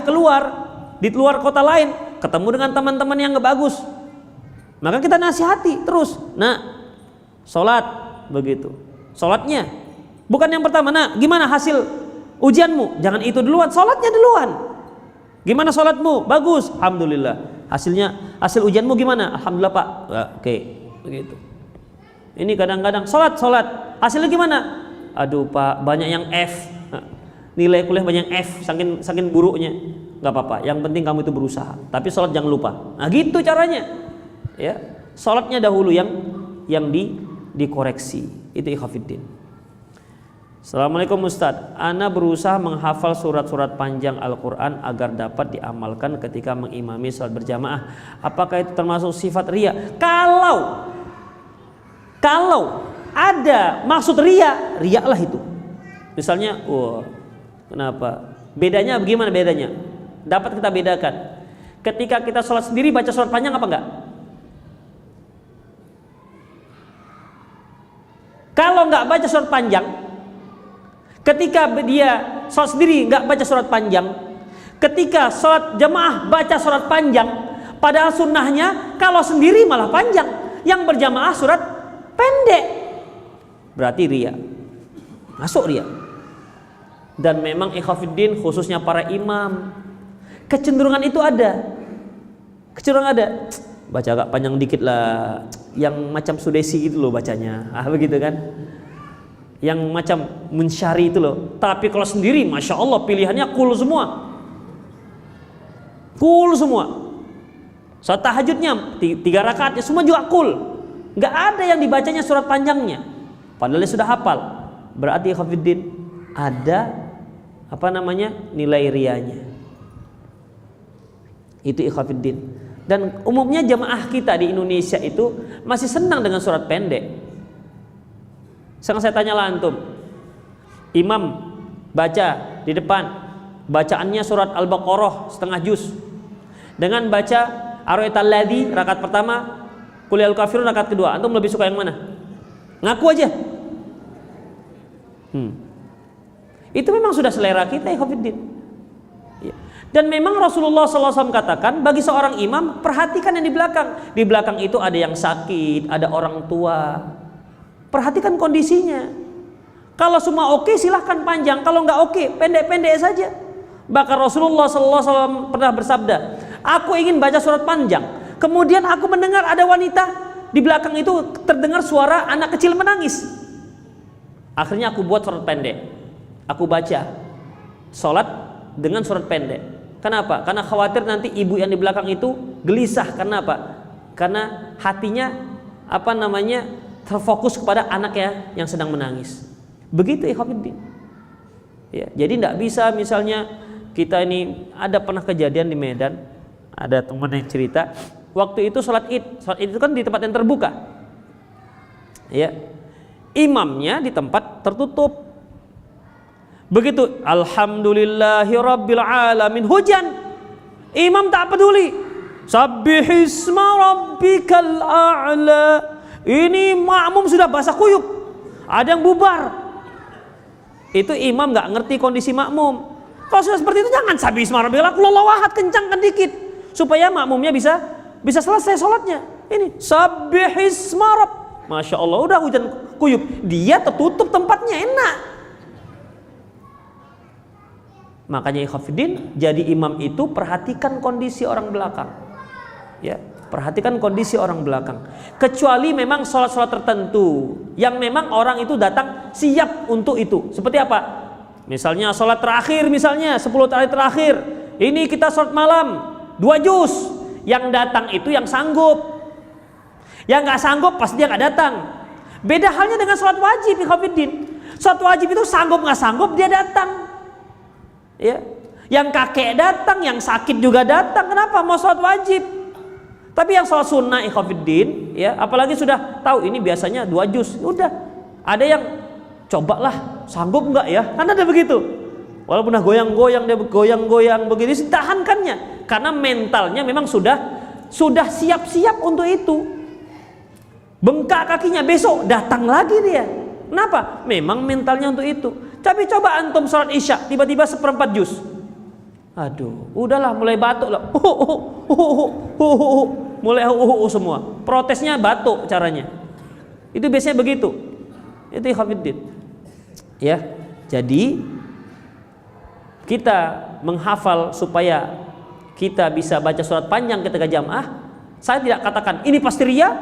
di luar kota lain, ketemu dengan teman-teman yang gak bagus, maka kita nasihati terus, nak, sholat, begitu, sholatnya bukan yang pertama, nak, gimana hasil ujianmu, jangan itu duluan, sholatnya duluan. Gimana sholatmu? Bagus, alhamdulillah. Hasil ujianmu gimana? Alhamdulillah pak. Oke, begitu. Ini kadang-kadang sholat, hasilnya gimana? Aduh pak, banyak yang F, nilai kuliah banyak yang F, saking buruknya. Gak apa-apa, yang penting kamu itu berusaha, tapi sholat jangan lupa. Nah gitu caranya, ya, sholatnya dahulu yang dikoreksi. Itu ikhwatiddin. Assalamualaikum Ustaz, ana berusaha menghafal surat-surat panjang Al-Quran agar dapat diamalkan ketika mengimami sholat berjamaah. Apakah itu termasuk sifat riya? Kalau ada maksud riya lah itu. Misalnya, kenapa? Bedanya bagaimana bedanya? Dapat kita bedakan. Ketika kita sholat sendiri baca surat panjang apa enggak? Kalau enggak baca surat panjang, ketika dia sholat sendiri enggak baca surat panjang, ketika sholat jamaah baca surat panjang, padahal sunnahnya kalau sendiri malah panjang, yang berjamaah surat pendek, berarti riya, masuk riya. Dan memang ikhwatiddin, khususnya para imam, kecenderungan itu ada, baca agak panjang dikit lah, yang macam Sudesi gitu loh bacanya, begitu kan, yang macam Munsyari itu loh. Tapi kalau sendiri, masya Allah, pilihannya cool semua. Salat tahajudnya 3 rakaat semua juga cool. Nggak ada yang dibacanya surat panjangnya. Padahal dia sudah hafal. Berarti ikhwatiddin ada nilai rianya. Itu ikhwatiddin. Dan umumnya jamaah kita di Indonesia itu masih senang dengan surat pendek. Sekarang saya tanya lah antum. Imam baca di depan, bacaannya surat Al-Baqarah setengah juz. Dengan baca Ara'aital ladzi rakaat pertama, Qul ya kafirun rakaat kedua, antum lebih suka yang mana? Ngaku aja. Itu memang sudah selera kita ya ikhwatiddin. Ya. Dan memang Rasulullah SAW katakan bagi seorang imam perhatikan yang di belakang. Di belakang itu ada yang sakit, ada orang tua. Perhatikan kondisinya. Kalau semua oke silahkan panjang, kalau nggak oke pendek-pendek saja. Bahkan Rasulullah SAW pernah bersabda, aku ingin baca surat panjang. Kemudian aku mendengar ada wanita di belakang itu terdengar suara anak kecil menangis. Akhirnya aku buat surat pendek. Aku baca sholat dengan surat pendek. Kenapa? Karena khawatir nanti ibu yang di belakang itu gelisah. Karena apa? Karena hatinya terfokus kepada anaknya yang sedang menangis. Begitu ikhwatiddin. Ya, jadi tidak bisa misalnya kita ini ada pernah kejadian di Medan, ada teman yang cerita. Waktu itu sholat id itu kan di tempat yang terbuka, ya, imamnya di tempat tertutup. Begitu alhamdulillahirabbil alamin hujan, imam tak peduli, sabbihisma rabbikal a'la. Ini makmum sudah basah kuyup, ada yang bubar. Itu imam nggak ngerti kondisi makmum. Kalau sudah seperti itu jangan sabbihisma rabbikal a'la, Allahu ahad, kencangkan dikit supaya makmumnya bisa selesai sholatnya. Ini sabbihisma rabb, masya Allah, udah hujan kuyup, dia tertutup tempatnya, enak. Makanya ikhwatiddin, jadi imam itu perhatikan kondisi orang belakang, ya, perhatikan kondisi orang belakang. Kecuali memang sholat-sholat tertentu yang memang orang itu datang siap untuk itu. Seperti apa? Misalnya sholat terakhir, misalnya 10 hari terakhir, ini kita sholat malam 2 juz. Yang datang itu yang sanggup. Yang nggak sanggup pasti dia nggak datang. Beda halnya dengan sholat wajib ikhwatiddin. Sholat wajib itu sanggup nggak sanggup dia datang. Ya, yang kakek datang, yang sakit juga datang. Kenapa? Mau sholat wajib. Tapi yang sholat sunnah ikhwatiddin, ya, apalagi sudah tahu ini biasanya 2 juz, udah. Ada yang cobalah, sanggup nggak ya? Kan ada begitu. Walaupun udah goyang-goyang, dia goyang-goyang begitu, tahankannya. Karena mentalnya memang sudah siap-siap untuk itu. Bengkak kakinya, besok datang lagi dia. Kenapa? Memang mentalnya untuk itu. Tapi coba antum sholat isya, tiba-tiba 1/4 juz. Aduh, udahlah mulai batuk lah. Mulai semua. Protesnya batuk caranya. Itu biasanya begitu. Itu ikhwatiddin. Ya, jadi kita menghafal supaya kita bisa baca surat panjang ketika jamaah. Saya tidak katakan ini pasti ria,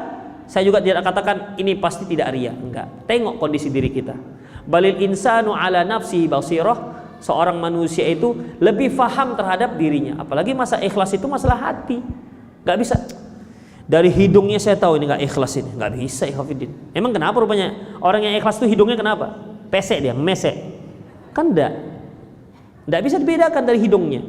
saya juga tidak katakan ini pasti tidak ria. Enggak. Tengok kondisi diri kita. Balil insanu ala nafsihi basirah. Seorang manusia itu lebih faham terhadap dirinya. Apalagi masa ikhlas itu masalah hati. Enggak bisa. Dari hidungnya saya tahu ini enggak ikhlas ini. Enggak bisa ikhwatiddin. Emang kenapa rupanya? Orang yang ikhlas itu hidungnya kenapa? Pesek dia, mesek. Kan enggak bisa dibedakan dari hidungnya.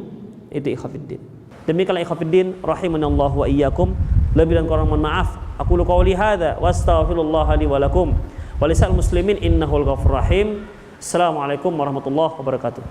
Itu ikhwatiddin. Demikianlah ikhwatiddin rahimanallahu wa iyyakum. Lebih dan kurang mohon maaf. Aqulu qouli hadza wa astaghfirullah li wa lakum wa lisal muslimin innahul ghafurur rahim. Assalamualaikum warahmatullahi wabarakatuh.